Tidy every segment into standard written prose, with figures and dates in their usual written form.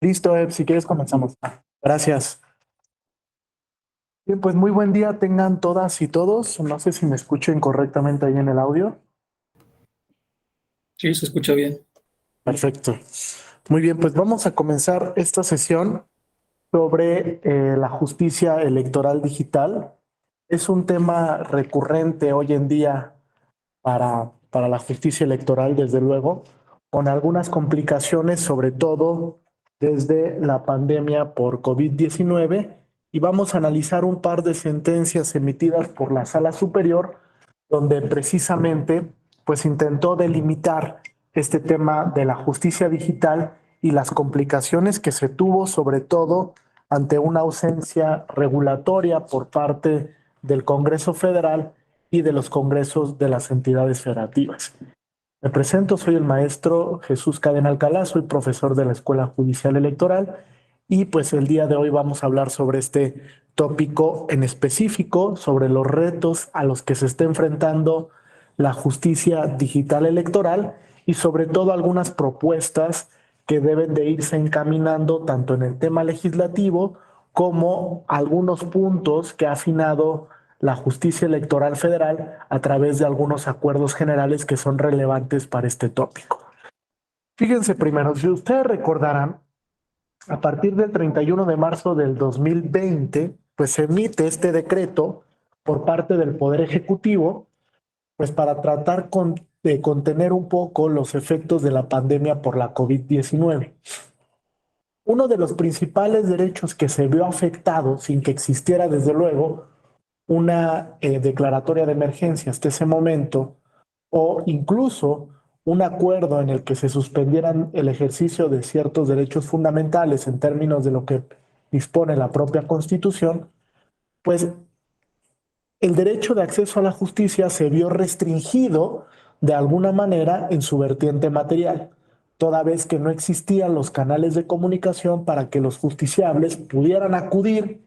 Listo, Ed, si quieres comenzamos. Gracias. Bien, pues muy buen día tengan todas y todos. No sé si me escuchen correctamente ahí en el audio. Sí, se escucha bien. Perfecto. Muy bien, pues vamos a comenzar esta sesión sobre la justicia electoral digital. Es un tema recurrente hoy en día para la justicia electoral, desde luego, con algunas complicaciones, sobre todo desde la pandemia por COVID-19, y vamos a analizar un par de sentencias emitidas por la Sala Superior, donde precisamente pues intentó delimitar este tema de la justicia digital y las complicaciones que se tuvo, sobre todo ante una ausencia regulatoria por parte del Congreso Federal y de los congresos de las entidades federativas. Me presento, soy el maestro Jesús Cadena Alcalá, soy profesor de la Escuela Judicial Electoral y pues el día de hoy vamos a hablar sobre este tópico en específico, sobre los retos a los que se está enfrentando la justicia digital electoral y sobre todo algunas propuestas que deben de irse encaminando tanto en el tema legislativo como algunos puntos que ha afinado la justicia electoral federal a través de algunos acuerdos generales que son relevantes para este tópico. Fíjense primero, si ustedes recordarán, a partir del 31 de marzo del 2020, pues se emite este decreto por parte del Poder Ejecutivo, pues para tratar de contener un poco los efectos de la pandemia por la COVID-19. Uno de los principales derechos que se vio afectado, sin que existiera desde luego una declaratoria de emergencia hasta ese momento, o incluso un acuerdo en el que se suspendieran el ejercicio de ciertos derechos fundamentales en términos de lo que dispone la propia Constitución, pues el derecho de acceso a la justicia se vio restringido de alguna manera en su vertiente material, toda vez que no existían los canales de comunicación para que los justiciables pudieran acudir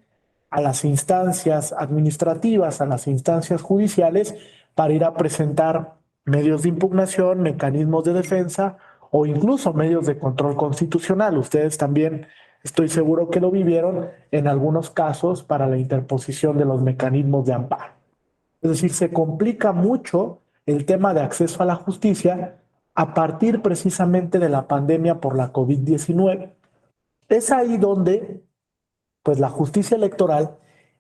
a las instancias administrativas, a las instancias judiciales, para ir a presentar medios de impugnación, mecanismos de defensa o incluso medios de control constitucional. Ustedes también estoy seguro que lo vivieron en algunos casos para la interposición de los mecanismos de amparo. Es decir, se complica mucho el tema de acceso a la justicia a partir precisamente de la pandemia por la COVID-19. Es ahí donde pues la justicia electoral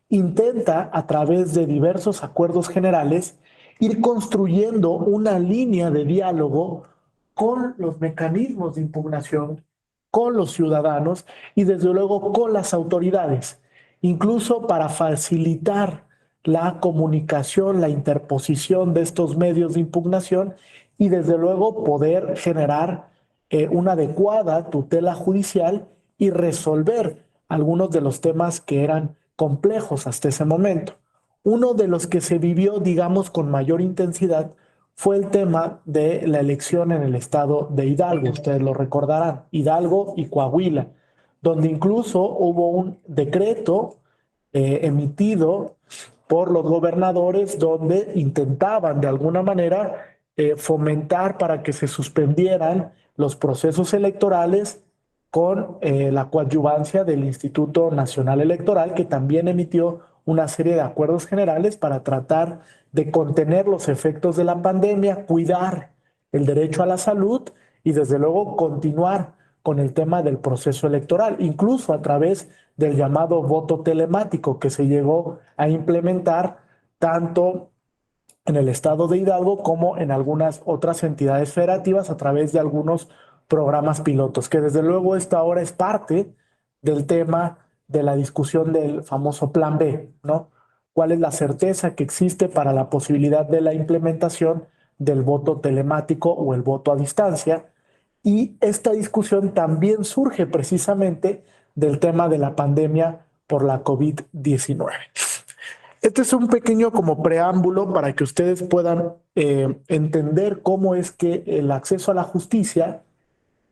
intenta a través de diversos acuerdos generales ir construyendo una línea de diálogo con los mecanismos de impugnación, con los ciudadanos y desde luego con las autoridades, incluso para facilitar la comunicación, la interposición de estos medios de impugnación y desde luego poder generar una adecuada tutela judicial y resolver algunos de los temas que eran complejos hasta ese momento. Uno de los que se vivió, digamos, con mayor intensidad fue el tema de la elección en el estado de Hidalgo, ustedes lo recordarán, Hidalgo y Coahuila, donde incluso hubo un decreto emitido por los gobernadores donde intentaban de alguna manera fomentar para que se suspendieran los procesos electorales con la coadyuvancia del Instituto Nacional Electoral, que también emitió una serie de acuerdos generales para tratar de contener los efectos de la pandemia, cuidar el derecho a la salud y desde luego continuar con el tema del proceso electoral, incluso a través del llamado voto telemático que se llegó a implementar tanto en el estado de Hidalgo como en algunas otras entidades federativas a través de algunos programas pilotos, que desde luego esta ahora es parte del tema de la discusión del famoso Plan B, ¿no? ¿Cuál es la certeza que existe para la posibilidad de la implementación del voto telemático o el voto a distancia? Y esta discusión también surge precisamente del tema de la pandemia por la COVID-19. Este es un pequeño como preámbulo para que ustedes puedan entender cómo es que el acceso a la justicia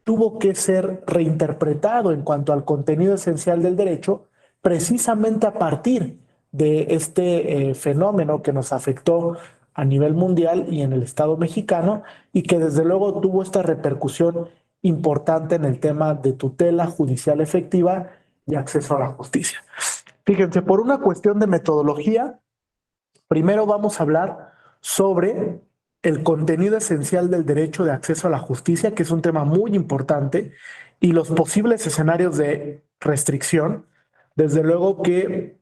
tuvo que ser reinterpretado en cuanto al contenido esencial del derecho, precisamente a partir de este fenómeno que nos afectó a nivel mundial y en el Estado mexicano y que desde luego tuvo esta repercusión importante en el tema de tutela judicial efectiva y acceso a la justicia. Fíjense, por una cuestión de metodología, primero vamos a hablar sobre el contenido esencial del derecho de acceso a la justicia, que es un tema muy importante, y los posibles escenarios de restricción. Desde luego que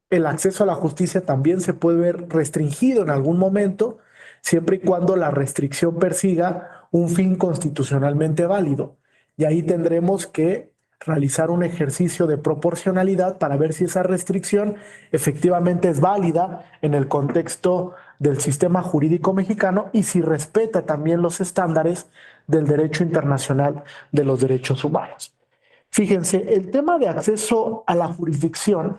el acceso a la justicia también se puede ver restringido en algún momento, siempre y cuando la restricción persiga un fin constitucionalmente válido. Y ahí tendremos que realizar un ejercicio de proporcionalidad para ver si esa restricción efectivamente es válida en el contexto del sistema jurídico mexicano y si respeta también los estándares del derecho internacional de los derechos humanos. Fíjense, el tema de acceso a la jurisdicción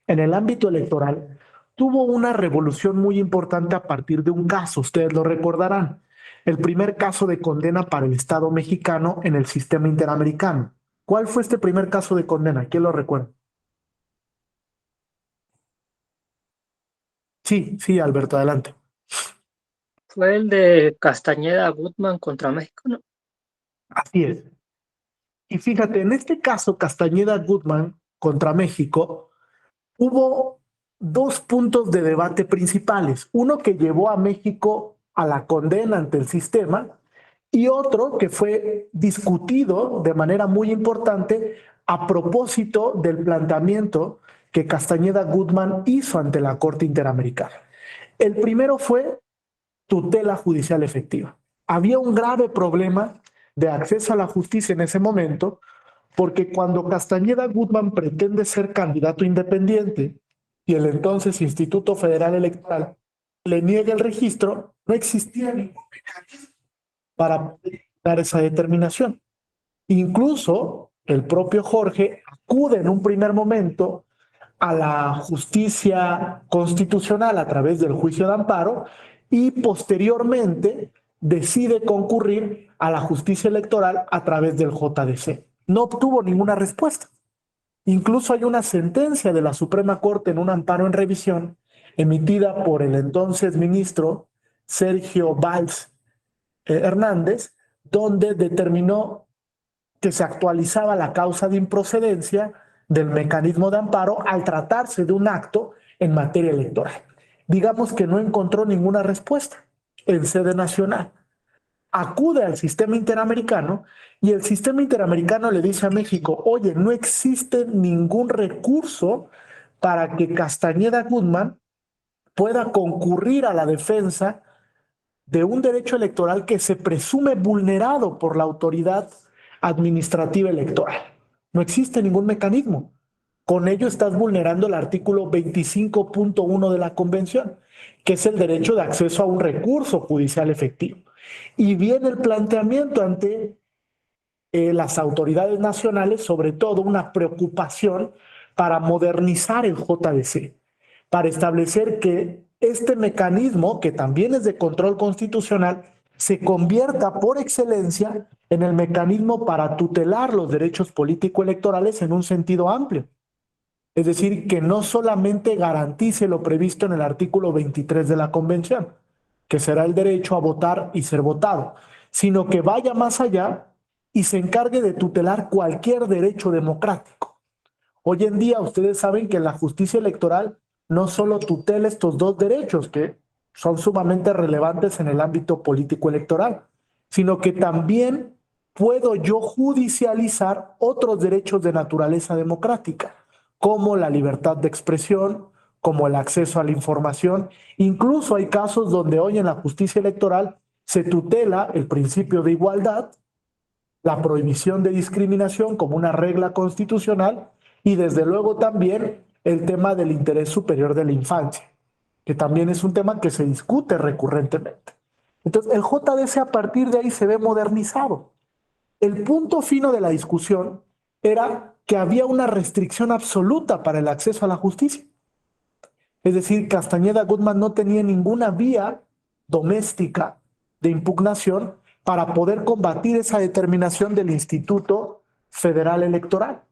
en el ámbito electoral tuvo una revolución muy importante a partir de un caso, ustedes lo recordarán, el primer caso de condena para el Estado mexicano en el sistema interamericano. ¿Cuál fue este primer caso de condena? ¿Quién lo recuerda? Sí, sí, Alberto, adelante. Fue el de Castañeda Gutman contra México, ¿no? Así es. Y fíjate, en este caso, Castañeda Gutman contra México, hubo dos puntos de debate principales. Uno que llevó a México a la condena ante el sistema y otro que fue discutido de manera muy importante a propósito del planteamiento que Castañeda Gutman hizo ante la Corte Interamericana. El primero fue tutela judicial efectiva. Había un grave problema de acceso a la justicia en ese momento, porque cuando Castañeda Gutman pretende ser candidato independiente y el entonces Instituto Federal Electoral le niega el registro, no existía ningún mecanismo para dar esa determinación. Incluso el propio Jorge acude en un primer momento a la justicia constitucional a través del juicio de amparo y posteriormente decide concurrir a la justicia electoral a través del JDC. No obtuvo ninguna respuesta. Incluso hay una sentencia de la Suprema Corte en un amparo en revisión emitida por el entonces ministro Sergio Valls Hernández, donde determinó que se actualizaba la causa de improcedencia del mecanismo de amparo al tratarse de un acto en materia electoral. Digamos que no encontró ninguna respuesta en sede nacional. Acude al sistema interamericano y el sistema interamericano le dice a México, oye, no existe ningún recurso para que Castañeda Gutman pueda concurrir a la defensa de un derecho electoral que se presume vulnerado por la autoridad administrativa electoral. No existe ningún mecanismo. Con ello estás vulnerando el artículo 25.1 de la Convención, que es el derecho de acceso a un recurso judicial efectivo. Y viene el planteamiento ante las autoridades nacionales, sobre todo una preocupación para modernizar el JDC, para establecer que este mecanismo, que también es de control constitucional, se convierta por excelencia en el mecanismo para tutelar los derechos político-electorales en un sentido amplio. Es decir, que no solamente garantice lo previsto en el artículo 23 de la Convención, que será el derecho a votar y ser votado, sino que vaya más allá y se encargue de tutelar cualquier derecho democrático. Hoy en día ustedes saben que la justicia electoral no solo tutela estos dos derechos que son sumamente relevantes en el ámbito político electoral, sino que también puedo yo judicializar otros derechos de naturaleza democrática, como la libertad de expresión, como el acceso a la información. Incluso hay casos donde hoy en la justicia electoral se tutela el principio de igualdad, la prohibición de discriminación como una regla constitucional y desde luego también el tema del interés superior de la infancia, que también es un tema que se discute recurrentemente. Entonces, el JDC a partir de ahí se ve modernizado. El punto fino de la discusión era que había una restricción absoluta para el acceso a la justicia. Es decir, Castañeda Gutman no tenía ninguna vía doméstica de impugnación para poder combatir esa determinación del Instituto Federal Electoral.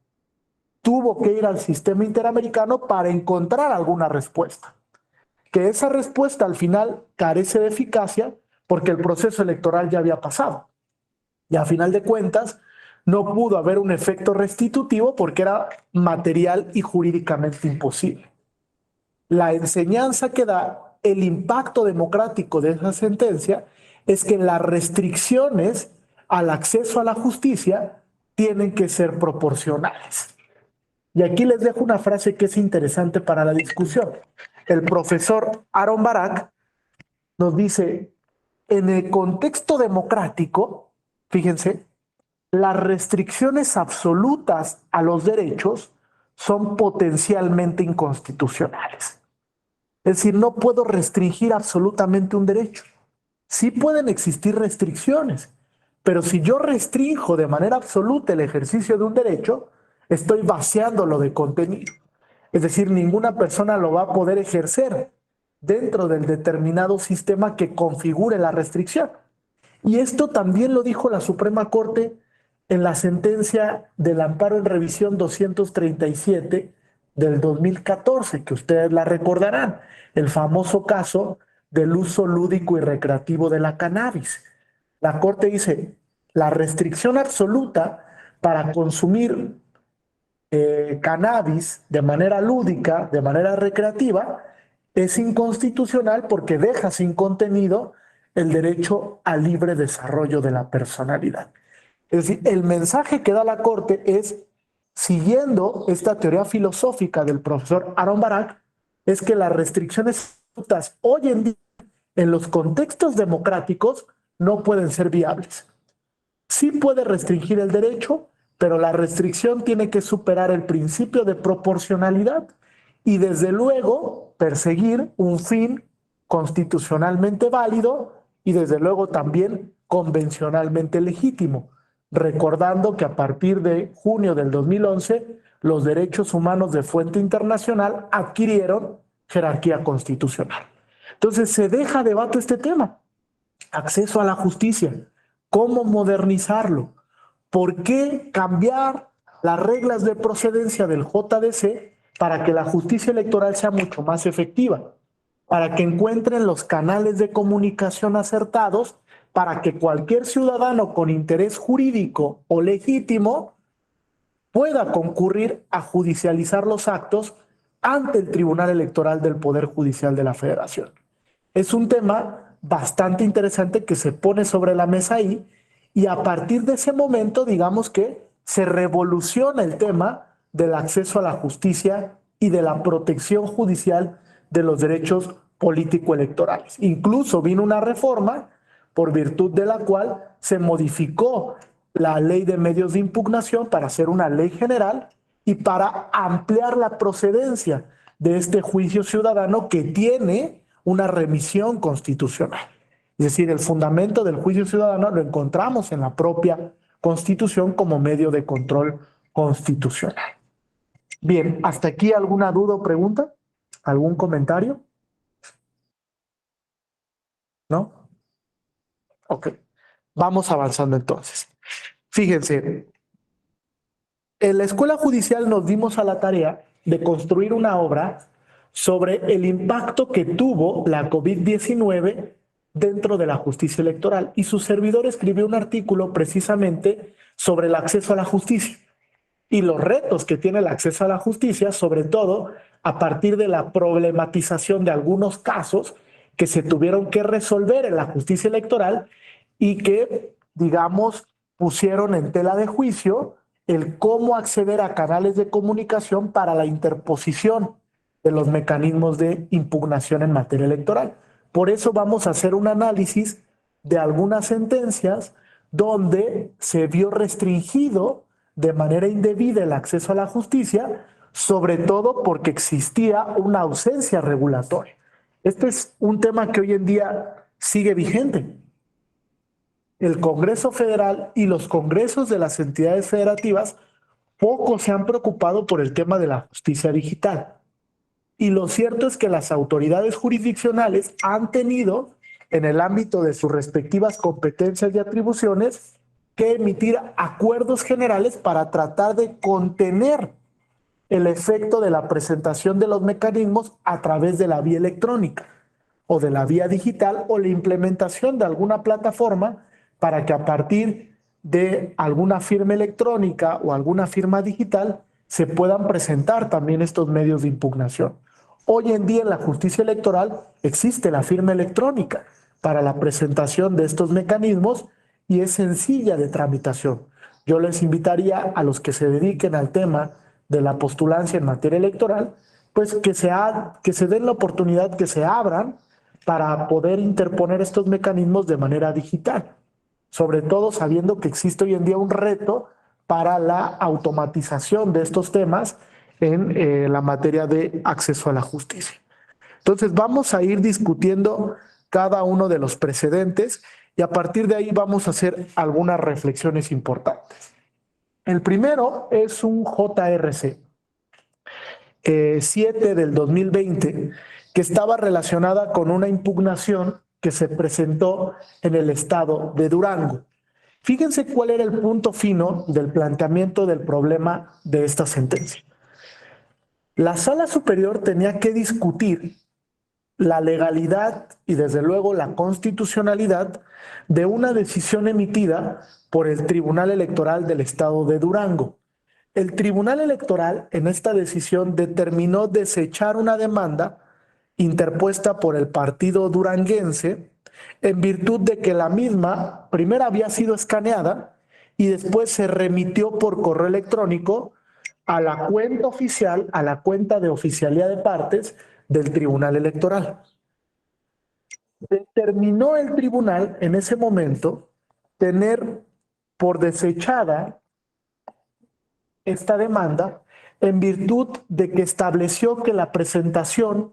Tuvo que ir al sistema interamericano para encontrar alguna respuesta. Que esa respuesta al final carece de eficacia porque el proceso electoral ya había pasado. Y a final de cuentas, no pudo haber un efecto restitutivo porque era material y jurídicamente imposible. La enseñanza que da el impacto democrático de esa sentencia es que las restricciones al acceso a la justicia tienen que ser proporcionales. Y aquí les dejo una frase que es interesante para la discusión. El profesor Aaron Barak nos dice, en el contexto democrático, fíjense, las restricciones absolutas a los derechos son potencialmente inconstitucionales. Es decir, no puedo restringir absolutamente un derecho. Sí pueden existir restricciones, pero si yo restrinjo de manera absoluta el ejercicio de un derecho, estoy vaciándolo de contenido. Es decir, ninguna persona lo va a poder ejercer dentro del determinado sistema que configure la restricción. Y esto también lo dijo la Suprema Corte en la sentencia del amparo en revisión 237 del 2014, que ustedes la recordarán, el famoso caso del uso lúdico y recreativo de la cannabis. La Corte dice, la restricción absoluta para consumir cannabis de manera lúdica, de manera recreativa, es inconstitucional porque deja sin contenido el derecho al libre desarrollo de la personalidad. Es decir, el mensaje que da la Corte es, siguiendo esta teoría filosófica del profesor Aaron Barak, es que las restricciones absolutas hoy en día en los contextos democráticos no pueden ser viables. Sí puede restringir el derecho, pero la restricción tiene que superar el principio de proporcionalidad y desde luego perseguir un fin constitucionalmente válido y desde luego también convencionalmente legítimo, recordando que a partir de junio del 2011 los derechos humanos de fuente internacional adquirieron jerarquía constitucional. Entonces se deja de debate este tema, acceso a la justicia, cómo modernizarlo, por qué cambiar las reglas de procedencia del JDC para que la justicia electoral sea mucho más efectiva, para que encuentren los canales de comunicación acertados, para que cualquier ciudadano con interés jurídico o legítimo pueda concurrir a judicializar los actos ante el Tribunal Electoral del Poder Judicial de la Federación. Es un tema bastante interesante que se pone sobre la mesa ahí y a partir de ese momento, digamos que se revoluciona el tema del acceso a la justicia y de la protección judicial de los derechos político-electorales. Incluso vino una reforma por virtud de la cual se modificó la ley de medios de impugnación para hacer una ley general y para ampliar la procedencia de este juicio ciudadano que tiene una remisión constitucional. Es decir, el fundamento del juicio ciudadano lo encontramos en la propia Constitución como medio de control constitucional. Bien, ¿hasta aquí alguna duda o pregunta? ¿Algún comentario? ¿No? Ok, vamos avanzando entonces. Fíjense, en la Escuela Judicial nos dimos a la tarea de construir una obra sobre el impacto que tuvo la COVID-19 dentro de la justicia electoral y su servidor escribió un artículo precisamente sobre el acceso a la justicia y los retos que tiene el acceso a la justicia, sobre todo a partir de la problematización de algunos casos que se tuvieron que resolver en la justicia electoral y que, digamos, pusieron en tela de juicio el cómo acceder a canales de comunicación para la interposición de los mecanismos de impugnación en materia electoral. Por eso vamos a hacer un análisis de algunas sentencias donde se vio restringido de manera indebida el acceso a la justicia, sobre todo porque existía una ausencia regulatoria. Este es un tema que hoy en día sigue vigente. El Congreso Federal y los congresos de las entidades federativas poco se han preocupado por el tema de la justicia digital. Y lo cierto es que las autoridades jurisdiccionales han tenido, en el ámbito de sus respectivas competencias y atribuciones, que emitir acuerdos generales para tratar de contener el efecto de la presentación de los mecanismos a través de la vía electrónica o de la vía digital o la implementación de alguna plataforma para que a partir de alguna firma electrónica o alguna firma digital, se puedan presentar también estos medios de impugnación. Hoy en día en la justicia electoral existe la firma electrónica para la presentación de estos mecanismos y es sencilla de tramitación. Yo les invitaría a los que se dediquen al tema de la postulancia en materia electoral, pues que se den la oportunidad, que se abran para poder interponer estos mecanismos de manera digital, sobre todo sabiendo que existe hoy en día un reto para la automatización de estos temas en la materia de acceso a la justicia. Entonces vamos a ir discutiendo cada uno de los precedentes y a partir de ahí vamos a hacer algunas reflexiones importantes. El primero es un JRC 7 del 2020 que estaba relacionada con una impugnación que se presentó en el estado de Durango. Fíjense cuál era el punto fino del planteamiento del problema de esta sentencia. La Sala Superior tenía que discutir la legalidad y desde luego la constitucionalidad de una decisión emitida por el Tribunal Electoral del Estado de Durango. El Tribunal Electoral en esta decisión determinó desechar una demanda interpuesta por el partido duranguense en virtud de que la misma primero había sido escaneada y después se remitió por correo electrónico a la cuenta oficial, a la cuenta de oficialía de partes del Tribunal Electoral. Determinó el tribunal en ese momento tener por desechada esta demanda en virtud de que estableció que la presentación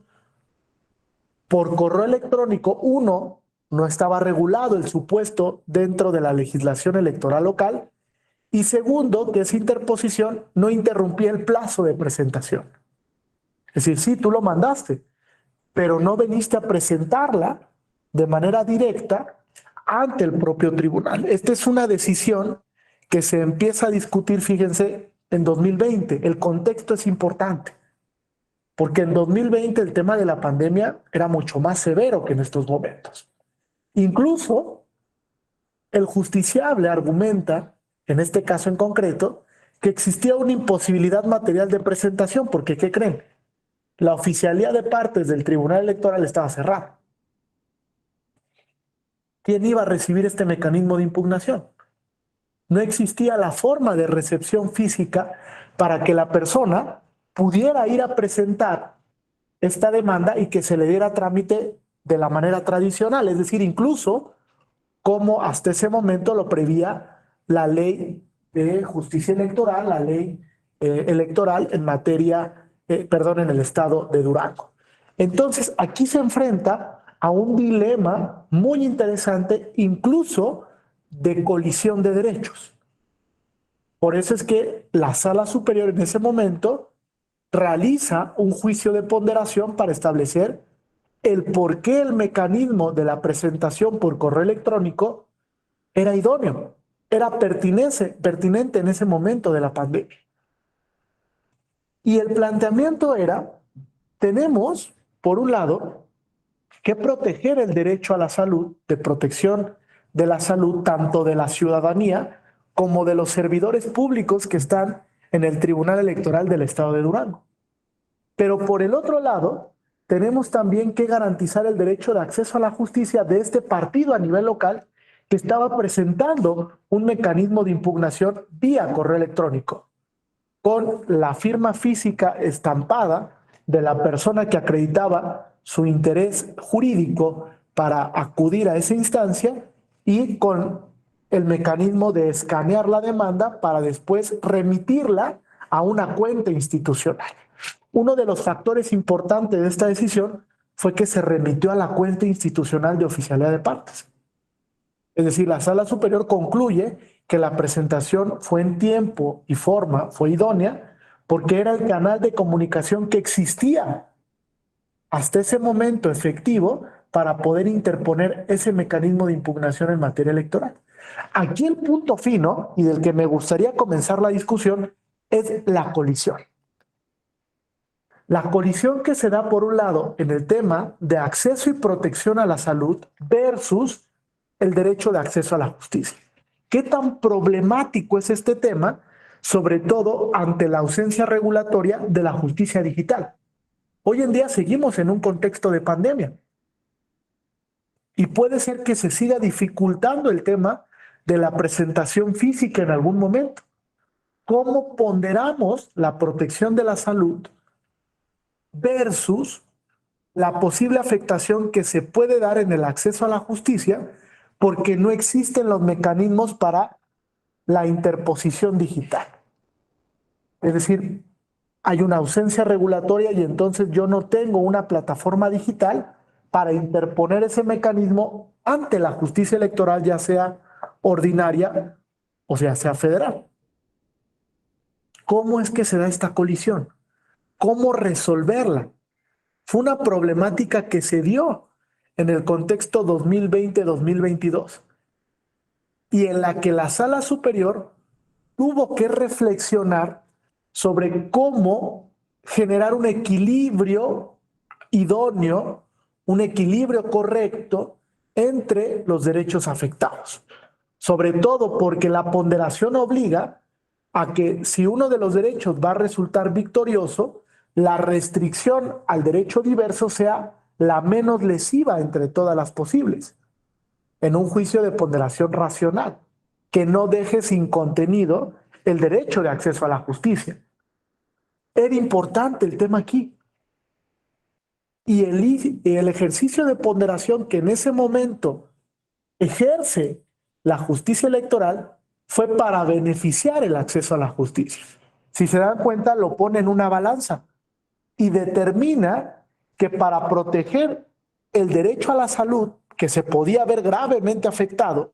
por correo electrónico, uno, no estaba regulado el supuesto dentro de la legislación electoral local y segundo, que esa interposición no interrumpía el plazo de presentación. Es decir, sí, tú lo mandaste, pero no veniste a presentarla de manera directa ante el propio tribunal. Esta es una decisión que se empieza a discutir, fíjense, en 2020. El contexto es importante, porque en 2020 el tema de la pandemia era mucho más severo que en estos momentos. Incluso el justiciable argumenta, en este caso en concreto, que existía una imposibilidad material de presentación, porque ¿qué creen? La oficialía de partes del Tribunal Electoral estaba cerrada. ¿Quién iba a recibir este mecanismo de impugnación? No existía la forma de recepción física para que la persona pudiera ir a presentar esta demanda y que se le diera trámite de la manera tradicional, es decir, incluso como hasta ese momento lo prevía la ley de justicia electoral, la ley electoral en materia, en el estado de Durango. Entonces, aquí se enfrenta a un dilema muy interesante, incluso de colisión de derechos. Por eso es que la Sala Superior en ese momento realiza un juicio de ponderación para establecer el por qué el mecanismo de la presentación por correo electrónico era idóneo, era pertinente en ese momento de la pandemia. Y el planteamiento era, tenemos, por un lado, que proteger el derecho a la salud, de protección de la salud, tanto de la ciudadanía como de los servidores públicos que están en el Tribunal Electoral del Estado de Durango. Pero por el otro lado, tenemos también que garantizar el derecho de acceso a la justicia de este partido a nivel local que estaba presentando un mecanismo de impugnación vía correo electrónico, con la firma física estampada de la persona que acreditaba su interés jurídico para acudir a esa instancia y con el mecanismo de escanear la demanda para después remitirla a una cuenta institucional. Uno de los factores importantes de esta decisión fue que se remitió a la cuenta institucional de oficialía de partes. Es decir, la Sala Superior concluye que la presentación fue en tiempo y forma, fue idónea, porque era el canal de comunicación que existía hasta ese momento efectivo para poder interponer ese mecanismo de impugnación en materia electoral. Aquí el punto fino y del que me gustaría comenzar la discusión es la colisión. La colisión que se da por un lado en el tema de acceso y protección a la salud versus el derecho de acceso a la justicia. ¿Qué tan problemático es este tema? Sobre todo ante la ausencia regulatoria de la justicia digital. Hoy en día seguimos en un contexto de pandemia y puede ser que se siga dificultando el tema de la presentación física en algún momento. ¿Cómo ponderamos la protección de la salud versus la posible afectación que se puede dar en el acceso a la justicia porque no existen los mecanismos para la interposición digital? Es decir, hay una ausencia regulatoria y entonces yo no tengo una plataforma digital para interponer ese mecanismo ante la justicia electoral, ya sea ordinaria o sea federal. ¿Cómo es que se da esta colisión? ¿Cómo resolverla? Fue una problemática que se dio en el contexto 2020-2022 y en la que la Sala Superior tuvo que reflexionar sobre cómo generar un equilibrio idóneo, un equilibrio correcto entre los derechos afectados. Sobre todo porque la ponderación obliga a que si uno de los derechos va a resultar victorioso, la restricción al derecho diverso sea la menos lesiva entre todas las posibles, en un juicio de ponderación racional, que no deje sin contenido el derecho de acceso a la justicia. Era importante el tema aquí. Y el ejercicio de ponderación que en ese momento ejerce la justicia electoral fue para beneficiar el acceso a la justicia. Si se dan cuenta, lo pone en una balanza y determina que para proteger el derecho a la salud, que se podía ver gravemente afectado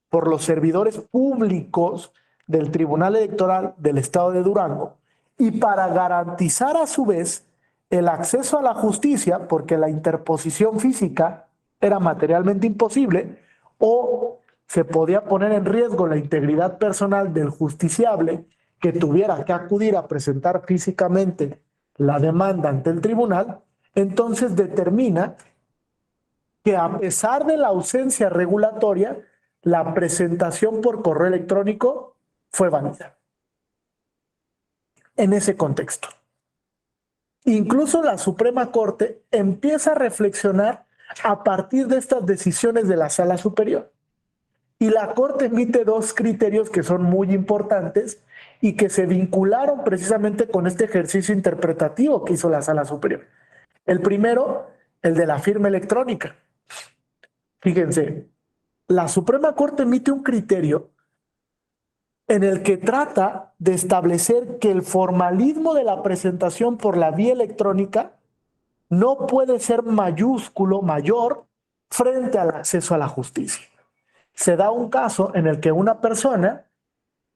por los servidores públicos del Tribunal Electoral del Estado de Durango, y para garantizar a su vez el acceso a la justicia, porque la interposición física era materialmente imposible, o se podía poner en riesgo la integridad personal del justiciable que tuviera que acudir a presentar físicamente la demanda ante el tribunal, entonces determina que a pesar de la ausencia regulatoria, la presentación por correo electrónico fue válida. En ese contexto. Incluso la Suprema Corte empieza a reflexionar a partir de estas decisiones de la Sala Superior. Y la Corte emite dos criterios que son muy importantes y que se vincularon precisamente con este ejercicio interpretativo que hizo la Sala Superior. El primero, el de la firma electrónica. Fíjense, la Suprema Corte emite un criterio en el que trata de establecer que el formalismo de la presentación por la vía electrónica no puede ser mayúsculo, mayor, frente al acceso a la justicia. Se da un caso en el que una persona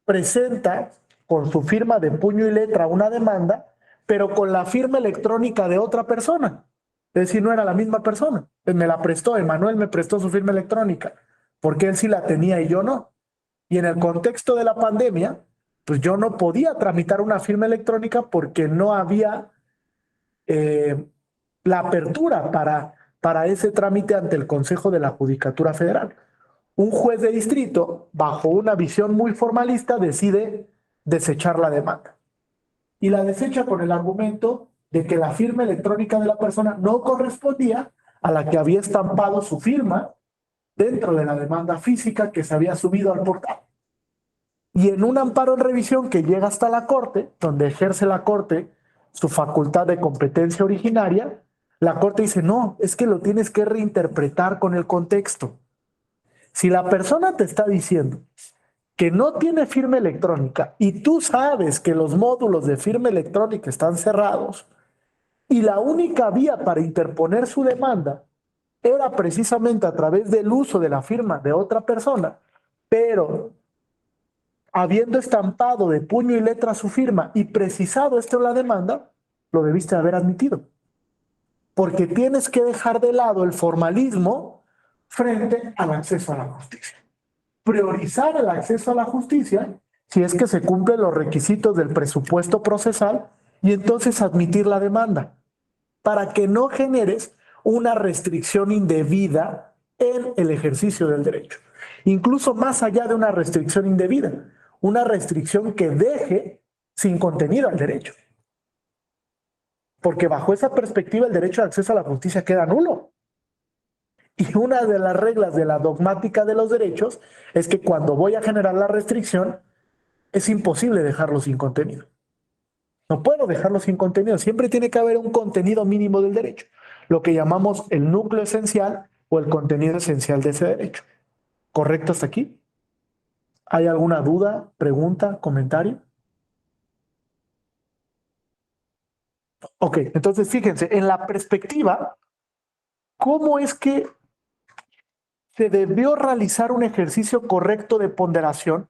presenta con su firma de puño y letra una demanda, pero con la firma electrónica de otra persona. Es decir, no era la misma persona. Me la prestó, Emanuel me prestó su firma electrónica, porque él sí la tenía y yo no. Y en el contexto de la pandemia, pues yo no podía tramitar una firma electrónica porque no había la apertura para ese trámite ante el Consejo de la Judicatura Federal. Un juez de distrito, bajo una visión muy formalista, decide desechar la demanda. Y la desecha con el argumento de que la firma electrónica de la persona no correspondía a la que había estampado su firma dentro de la demanda física que se había subido al portal. Y en un amparo en revisión que llega hasta la Corte, donde ejerce la Corte su facultad de competencia originaria, la Corte dice, no, es que lo tienes que reinterpretar con el contexto. Si la persona te está diciendo que no tiene firma electrónica y tú sabes que los módulos de firma electrónica están cerrados y la única vía para interponer su demanda era precisamente a través del uso de la firma de otra persona, pero habiendo estampado de puño y letra su firma y precisado esto en la demanda, lo debiste haber admitido. Porque tienes que dejar de lado el formalismo frente al acceso a la justicia. Priorizar el acceso a la justicia si es que se cumplen los requisitos del presupuesto procesal y entonces admitir la demanda para que no generes una restricción indebida en el ejercicio del derecho. incluso más allá de una restricción indebida, una restricción que deje sin contenido al derecho. Porque bajo esa perspectiva el derecho de acceso a la justicia queda nulo. Y una de las reglas de la dogmática de los derechos es que cuando voy a generar la restricción, es imposible dejarlo sin contenido. No puedo dejarlo sin contenido. Siempre tiene que haber un contenido mínimo del derecho, lo que llamamos el núcleo esencial o el contenido esencial de ese derecho. ¿Correcto hasta aquí? ¿Hay alguna duda, pregunta, comentario? Ok, entonces fíjense, en la perspectiva, ¿cómo es que se debió realizar un ejercicio correcto de ponderación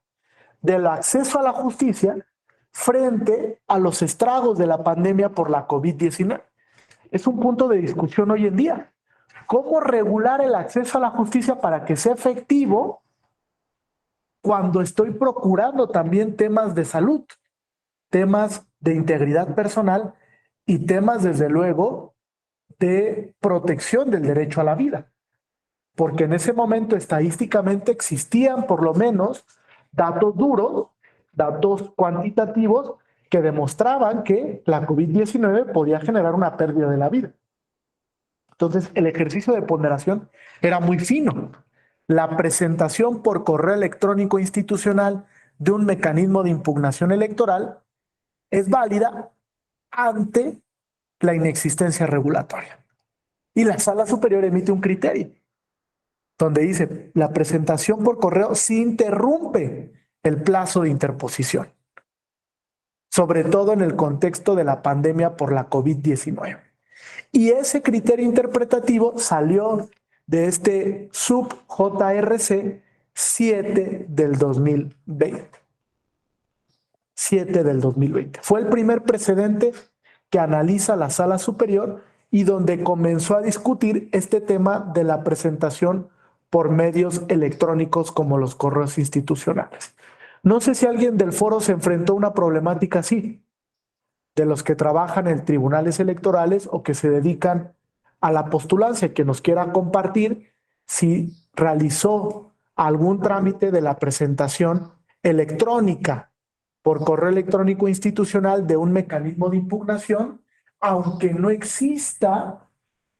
del acceso a la justicia frente a los estragos de la pandemia por la COVID-19? Es un punto de discusión hoy en día. ¿Cómo regular el acceso a la justicia para que sea efectivo cuando estoy procurando también temas de salud, temas de integridad personal y temas, desde luego, de protección del derecho a la vida? Porque en ese momento estadísticamente existían por lo menos datos duros, datos cuantitativos que demostraban que la COVID-19 podía generar una pérdida de la vida. Entonces, el ejercicio de ponderación era muy fino. La presentación por correo electrónico institucional de un mecanismo de impugnación electoral es válida ante la inexistencia regulatoria. Y la Sala Superior emite un criterio donde dice, la presentación por correo sí interrumpe el plazo de interposición, sobre todo en el contexto de la pandemia por la COVID-19. Y ese criterio interpretativo salió de este sub JRC 7 del 2020. 7 del 2020. Fue el primer precedente que analiza la Sala Superior y donde comenzó a discutir este tema de la presentación por medios electrónicos como los correos institucionales. No sé si alguien del foro se enfrentó a una problemática así, de los que trabajan en tribunales electorales o que se dedican a la postulancia, que nos quiera compartir si realizó algún trámite de la presentación electrónica por correo electrónico institucional de un mecanismo de impugnación, aunque no exista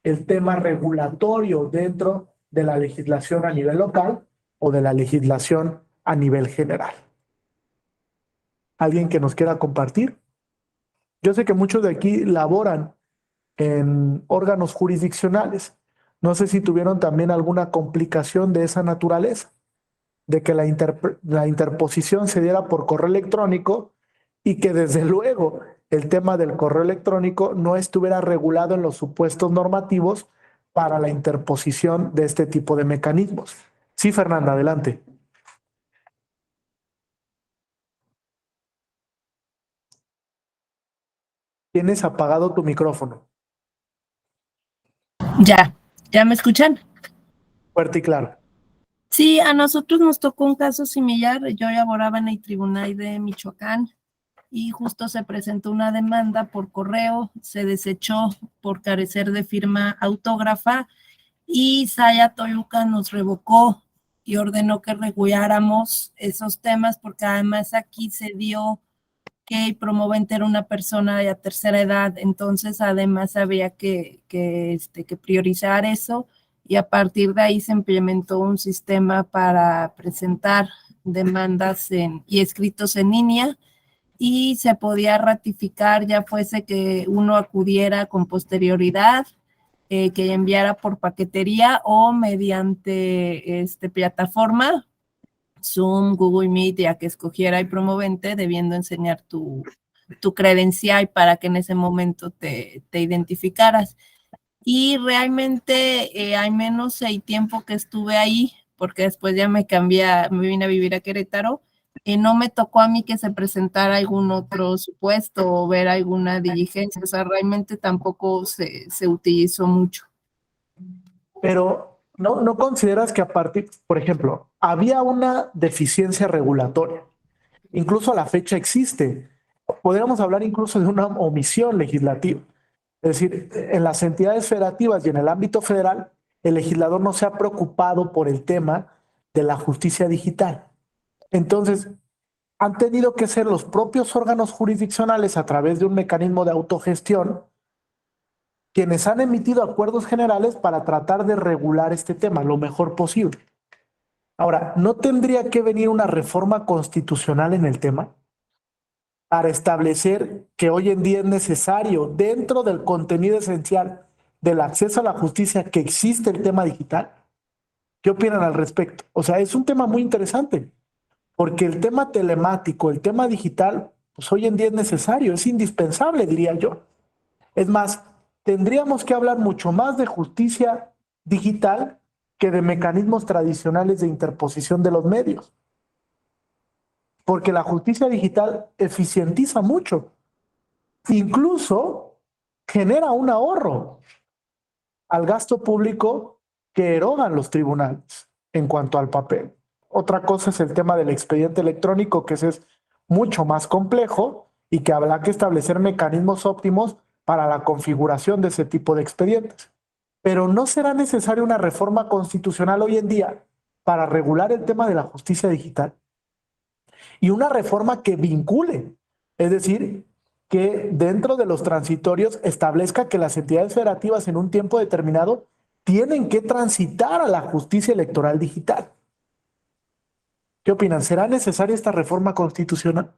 el tema regulatorio dentro de la legislación a nivel local o de la legislación a nivel general. ¿Alguien que nos quiera compartir? Yo sé que muchos de aquí laboran en órganos jurisdiccionales. No sé si tuvieron también alguna complicación de esa naturaleza, de que la interposición se diera por correo electrónico y que desde luego el tema del correo electrónico no estuviera regulado en los supuestos normativos para la interposición de este tipo de mecanismos. Sí, Fernanda, adelante. Tienes apagado tu micrófono. Ya, ¿ya me escuchan? Fuerte y claro. Sí, a nosotros nos tocó un caso similar. Yo laboraba en el tribunal de Michoacán y justo se presentó una demanda por correo, se desechó por carecer de firma autógrafa y Saya Toluca nos revocó y ordenó que reguláramos esos temas porque además aquí se dio que el promovente era una persona de tercera edad, entonces además había que priorizar eso y a partir de ahí se implementó un sistema para presentar demandas y escritos en línea y se podía ratificar ya fuese que uno acudiera con posterioridad, que enviara por paquetería o mediante plataforma, Zoom, Google Meet, ya que escogiera el promovente, debiendo enseñar tu credencial para que en ese momento te identificaras. Y realmente, al menos el tiempo que estuve ahí, porque después ya me vine a vivir a Querétaro, no me tocó a mí que se presentara algún otro supuesto o ver alguna diligencia, o sea, realmente tampoco se utilizó mucho. Pero no consideras que a partir, por ejemplo, había una deficiencia regulatoria. Incluso a la fecha existe. Podríamos hablar incluso de una omisión legislativa. Es decir, en las entidades federativas y en el ámbito federal, el legislador no se ha preocupado por el tema de la justicia digital. Entonces, han tenido que ser los propios órganos jurisdiccionales a través de un mecanismo de autogestión quienes han emitido acuerdos generales para tratar de regular este tema lo mejor posible. Ahora, ¿no tendría que venir una reforma constitucional en el tema para establecer que hoy en día es necesario, dentro del contenido esencial del acceso a la justicia, que existe el tema digital? ¿Qué opinan al respecto? O sea, es un tema muy interesante, porque el tema telemático, el tema digital, pues hoy en día es necesario, es indispensable, diría yo. Es más, tendríamos que hablar mucho más de justicia digital que de mecanismos tradicionales de interposición de los medios, porque la justicia digital eficientiza mucho, incluso genera un ahorro al gasto público que erogan los tribunales en cuanto al papel. Otra cosa es el tema del expediente electrónico, que ese es mucho más complejo y que habrá que establecer mecanismos óptimos para la configuración de ese tipo de expedientes. Pero ¿no será necesaria una reforma constitucional hoy en día para regular el tema de la justicia digital? Y una reforma que vincule, es decir, que dentro de los transitorios establezca que las entidades federativas en un tiempo determinado tienen que transitar a la justicia electoral digital. ¿Qué opinan? ¿Será necesaria esta reforma constitucional?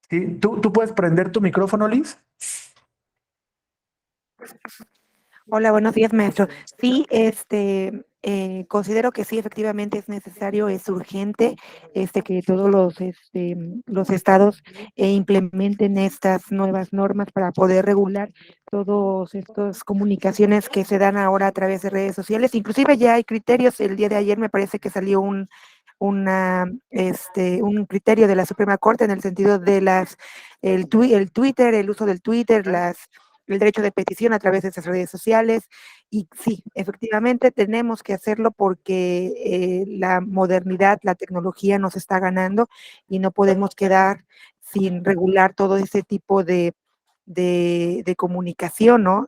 ¿Sí? ¿Tú puedes prender tu micrófono, Liz? Hola, buenos días, maestro. Sí, considero que sí, efectivamente es necesario, es urgente, que todos los estados implementen estas nuevas normas para poder regular todas estas comunicaciones que se dan ahora a través de redes sociales. Inclusive ya hay criterios. El día de ayer me parece que salió un criterio de la Suprema Corte en el sentido de el Twitter, el uso del Twitter, el derecho de petición a través de esas redes sociales. Y sí, efectivamente tenemos que hacerlo porque la modernidad, la tecnología nos está ganando y no podemos quedar sin regular todo ese tipo de comunicación, ¿no?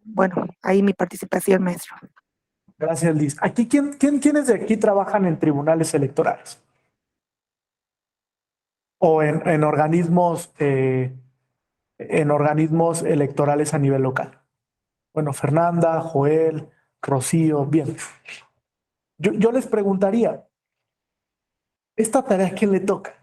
Bueno, ahí mi participación, maestro. Gracias, Liz. Aquí, ¿quiénes de aquí trabajan en tribunales electorales? O en organismos electorales a nivel local. Bueno, Fernanda, Joel, Rocío, bien. Yo les preguntaría, ¿esta tarea a quién le toca?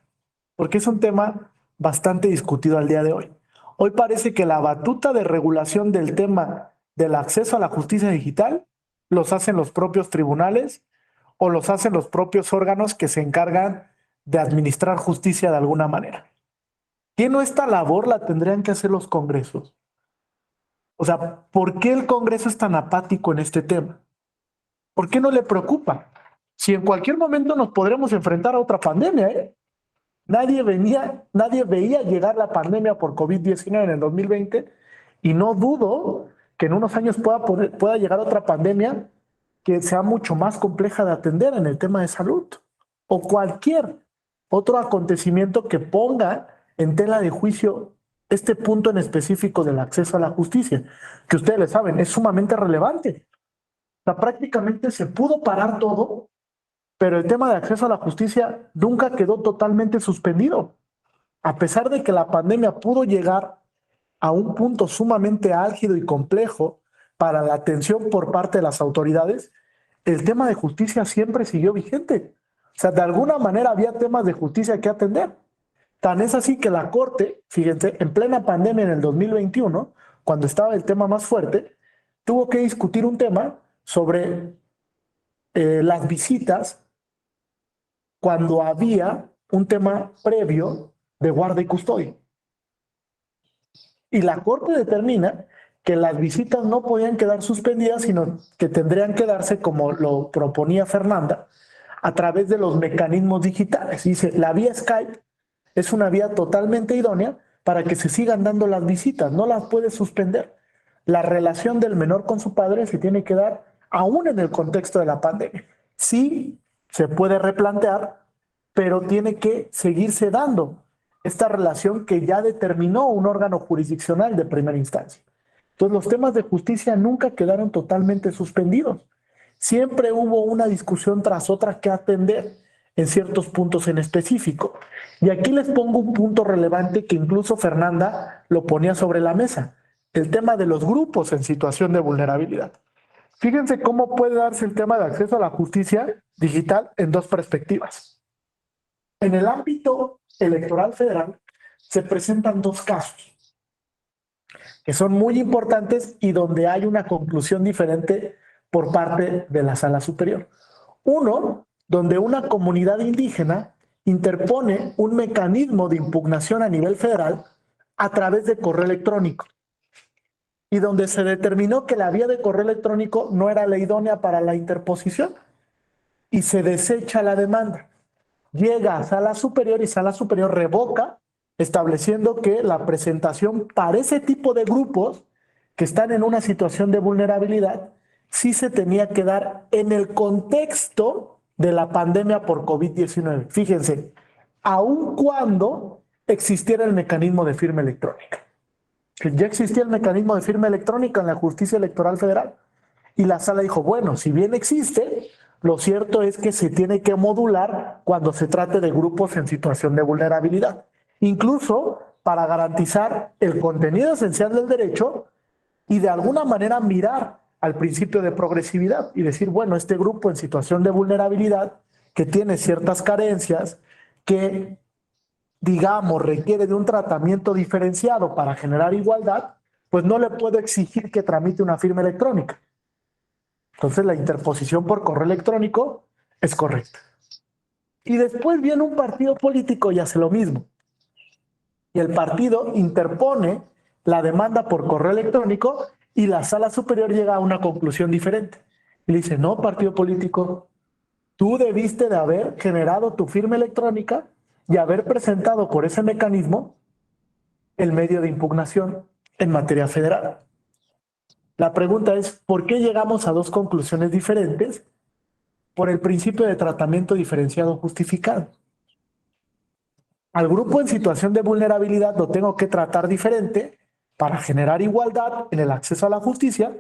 Porque es un tema bastante discutido al día de hoy. Hoy parece que la batuta de regulación del tema del acceso a la justicia digital los hacen los propios tribunales o los hacen los propios órganos que se encargan de administrar justicia de alguna manera. ¿Qué no esta labor la tendrían que hacer los congresos? O sea, ¿por qué el Congreso es tan apático en este tema? ¿Por qué no le preocupa? Si en cualquier momento nos podremos enfrentar a otra pandemia, ¿eh? Nadie veía llegar la pandemia por COVID-19 en el 2020 y no dudo que en unos años pueda llegar otra pandemia que sea mucho más compleja de atender en el tema de salud o cualquier otro acontecimiento que ponga en tela de juicio este punto en específico del acceso a la justicia, que ustedes le saben, es sumamente relevante. O sea, prácticamente se pudo parar todo, pero el tema de acceso a la justicia nunca quedó totalmente suspendido. A pesar de que la pandemia pudo llegar a un punto sumamente álgido y complejo para la atención por parte de las autoridades, el tema de justicia siempre siguió vigente. O sea, de alguna manera había temas de justicia que atender. Tan es así que la Corte, fíjense, en plena pandemia en el 2021, cuando estaba el tema más fuerte, tuvo que discutir un tema sobre las visitas cuando había un tema previo de guarda y custodia. Y la Corte determina que las visitas no podían quedar suspendidas, sino que tendrían que darse, como lo proponía Fernanda, a través de los mecanismos digitales. Dice, la vía Skype es una vía totalmente idónea para que se sigan dando las visitas, no las puede suspender. La relación del menor con su padre se tiene que dar aún en el contexto de la pandemia. Sí, se puede replantear, pero tiene que seguirse dando esta relación que ya determinó un órgano jurisdiccional de primera instancia. Entonces, los temas de justicia nunca quedaron totalmente suspendidos. Siempre hubo una discusión tras otra que atender en ciertos puntos en específico. Y aquí les pongo un punto relevante que incluso Fernanda lo ponía sobre la mesa, el tema de los grupos en situación de vulnerabilidad. Fíjense cómo puede darse el tema de acceso a la justicia digital en dos perspectivas. En el ámbito electoral federal se presentan dos casos que son muy importantes y donde hay una conclusión diferente por parte de la Sala Superior. Uno, donde una comunidad indígena interpone un mecanismo de impugnación a nivel federal a través de correo electrónico y donde se determinó que la vía de correo electrónico no era la idónea para la interposición y se desecha la demanda. Llega a Sala Superior y Sala Superior revoca, estableciendo que la presentación para ese tipo de grupos que están en una situación de vulnerabilidad sí se tenía que dar en el contexto de la pandemia por COVID-19. Fíjense, aun cuando existiera el mecanismo de firma electrónica. Ya existía el mecanismo de firma electrónica en la justicia electoral federal. Y la sala dijo, bueno, si bien existe, lo cierto es que se tiene que modular cuando se trate de grupos en situación de vulnerabilidad. Incluso para garantizar el contenido esencial del derecho y de alguna manera mirar al principio de progresividad y decir, bueno, este grupo en situación de vulnerabilidad que tiene ciertas carencias, que digamos requiere de un tratamiento diferenciado para generar igualdad, pues no le puedo exigir que tramite una firma electrónica. Entonces la interposición por correo electrónico es correcta. Y después viene un partido político y hace lo mismo. Y el partido interpone la demanda por correo electrónico y la Sala Superior llega a una conclusión diferente. Y le dice, no, partido político, tú debiste de haber generado tu firma electrónica y haber presentado por ese mecanismo el medio de impugnación en materia federal. La pregunta es, ¿por qué llegamos a dos conclusiones diferentes? Por el principio de tratamiento diferenciado justificado. Al grupo en situación de vulnerabilidad lo tengo que tratar diferente para generar igualdad en el acceso a la justicia,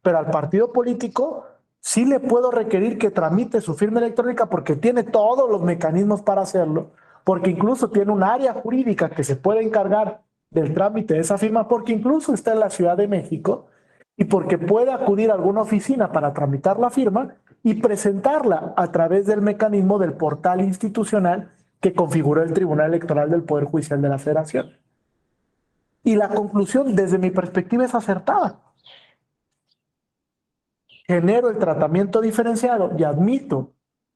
pero al partido político sí le puedo requerir que tramite su firma electrónica porque tiene todos los mecanismos para hacerlo, porque incluso tiene un área jurídica que se puede encargar del trámite de esa firma, porque incluso está en la Ciudad de México y porque puede acudir a alguna oficina para tramitar la firma y presentarla a través del mecanismo del portal institucional que configuró el Tribunal Electoral del Poder Judicial de la Federación. Y la conclusión, desde mi perspectiva, es acertada. Genero el tratamiento diferenciado y admito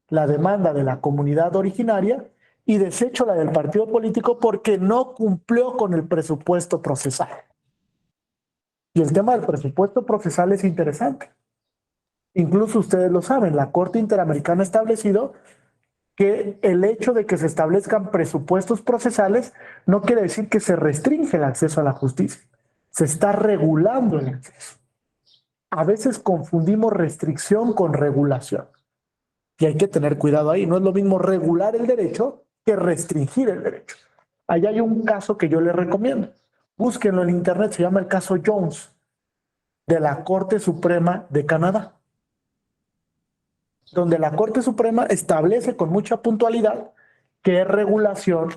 la demanda de la comunidad originaria y desecho la del partido político porque no cumplió con el presupuesto procesal. Y el tema del presupuesto procesal es interesante. Incluso ustedes lo saben, la Corte Interamericana ha establecido que el hecho de que se establezcan presupuestos procesales no quiere decir que se restringe el acceso a la justicia. Se está regulando el acceso. A veces confundimos restricción con regulación. Y hay que tener cuidado ahí. No es lo mismo regular el derecho que restringir el derecho. Allá hay un caso que yo les recomiendo. Búsquenlo en internet, se llama el caso Jones, de la Corte Suprema de Canadá, donde la Corte Suprema establece con mucha puntualidad qué es regulación,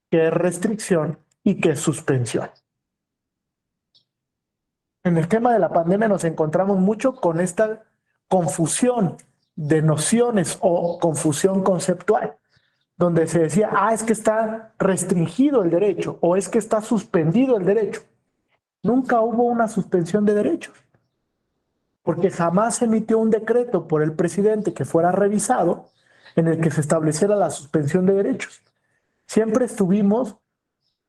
qué es restricción y qué es suspensión. En el tema de la pandemia nos encontramos mucho con esta confusión de nociones o confusión conceptual, donde se decía, es que está restringido el derecho o es que está suspendido el derecho. Nunca hubo una suspensión de derechos, porque jamás se emitió un decreto por el presidente que fuera revisado en el que se estableciera la suspensión de derechos. Siempre estuvimos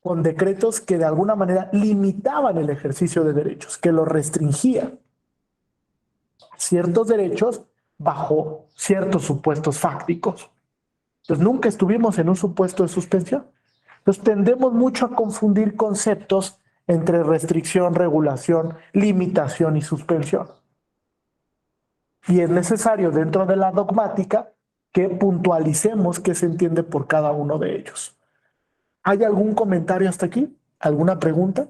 con decretos que de alguna manera limitaban el ejercicio de derechos, que lo restringían a ciertos derechos bajo ciertos supuestos fácticos. Entonces nunca estuvimos en un supuesto de suspensión. Entonces tendemos mucho a confundir conceptos entre restricción, regulación, limitación y suspensión. Y es necesario dentro de la dogmática que puntualicemos qué se entiende por cada uno de ellos. ¿Hay algún comentario hasta aquí? ¿Alguna pregunta?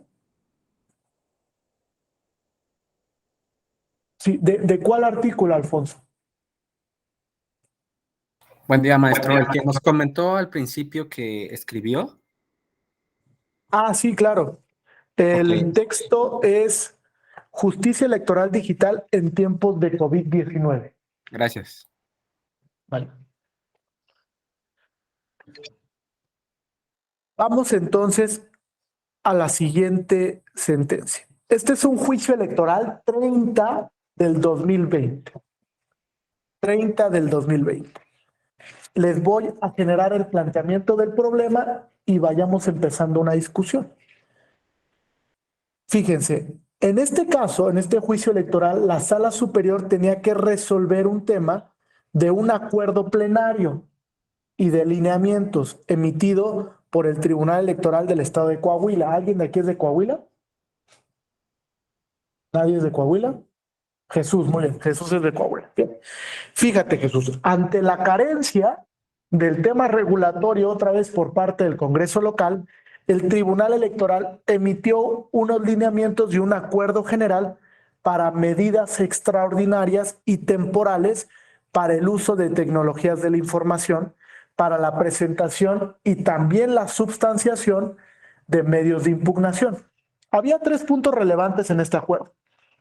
Sí, ¿de cuál artículo, Alfonso? Buen día, maestro. El que nos comentó al principio que escribió. Ah, sí, claro. El Ok. texto es Justicia Electoral Digital en tiempos de COVID-19. Gracias. Vale. Vamos entonces a la siguiente sentencia. Este es un juicio electoral 30 del 2020. 30 del 2020. Les voy a generar el planteamiento del problema y vayamos empezando una discusión. Fíjense, en este caso, en este juicio electoral, la Sala Superior tenía que resolver un tema de un acuerdo plenario y de lineamientos emitido por el Tribunal Electoral del Estado de Coahuila. ¿Alguien de aquí es de Coahuila? ¿Nadie es de Coahuila? Jesús, muy bien, Jesús es de Coahuila. Bien. Fíjate, Jesús, ante la carencia del tema regulatorio otra vez por parte del Congreso local, el Tribunal Electoral emitió unos lineamientos y un acuerdo general para medidas extraordinarias y temporales para el uso de tecnologías de la información, para la presentación y también la substanciación de medios de impugnación. Había 3 puntos relevantes en este acuerdo.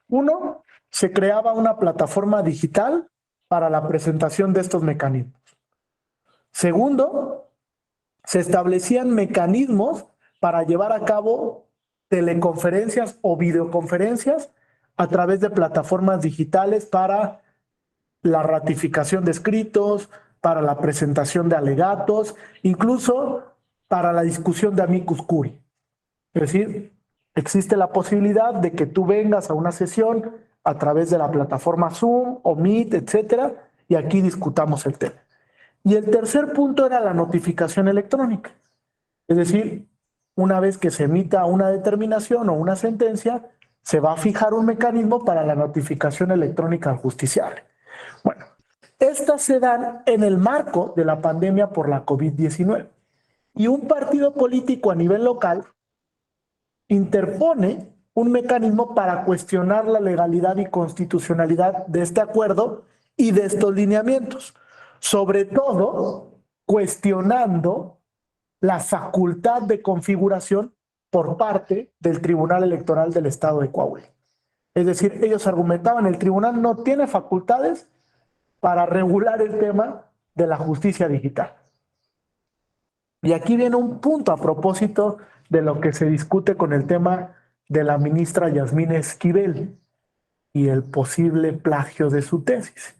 Uno, se creaba una plataforma digital para la presentación de estos mecanismos. Segundo, se establecían mecanismos para llevar a cabo teleconferencias o videoconferencias a través de plataformas digitales para la ratificación de escritos, para la presentación de alegatos, incluso para la discusión de amicus curiae. Es decir, existe la posibilidad de que tú vengas a una sesión a través de la plataforma Zoom o Meet, etcétera, y aquí discutamos el tema. Y el tercer punto era la notificación electrónica. Es decir, una vez que se emita una determinación o una sentencia, se va a fijar un mecanismo para la notificación electrónica al justiciable. Bueno, estas se dan en el marco de la pandemia por la COVID-19. Y un partido político a nivel local interpone un mecanismo para cuestionar la legalidad y constitucionalidad de este acuerdo y de estos lineamientos, sobre todo cuestionando la facultad de configuración por parte del Tribunal Electoral del Estado de Coahuila. Es decir, ellos argumentaban el tribunal no tiene facultades para regular el tema de la justicia digital. Y aquí viene un punto a propósito de lo que se discute con el tema de la ministra Yasmín Esquivel y el posible plagio de su tesis.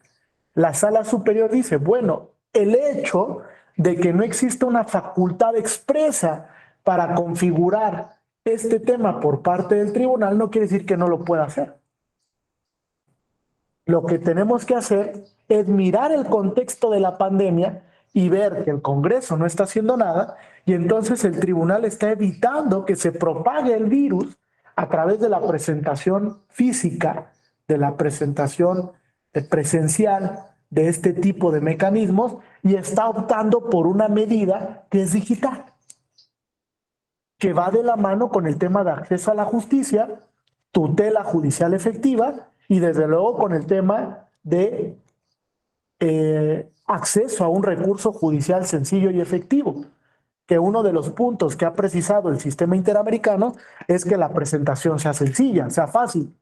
La Sala Superior dice, bueno, el hecho de que no exista una facultad expresa para configurar este tema por parte del tribunal no quiere decir que no lo pueda hacer. Lo que tenemos que hacer es mirar el contexto de la pandemia y ver que el Congreso no está haciendo nada y entonces el tribunal está evitando que se propague el virus a través de la presentación física, de la presentación presencial de este tipo de mecanismos y está optando por una medida que es digital, que va de la mano con el tema de acceso a la justicia, tutela judicial efectiva y desde luego con el tema de acceso a un recurso judicial sencillo y efectivo, que uno de los puntos que ha precisado el sistema interamericano es que la presentación sea sencilla, sea fácil,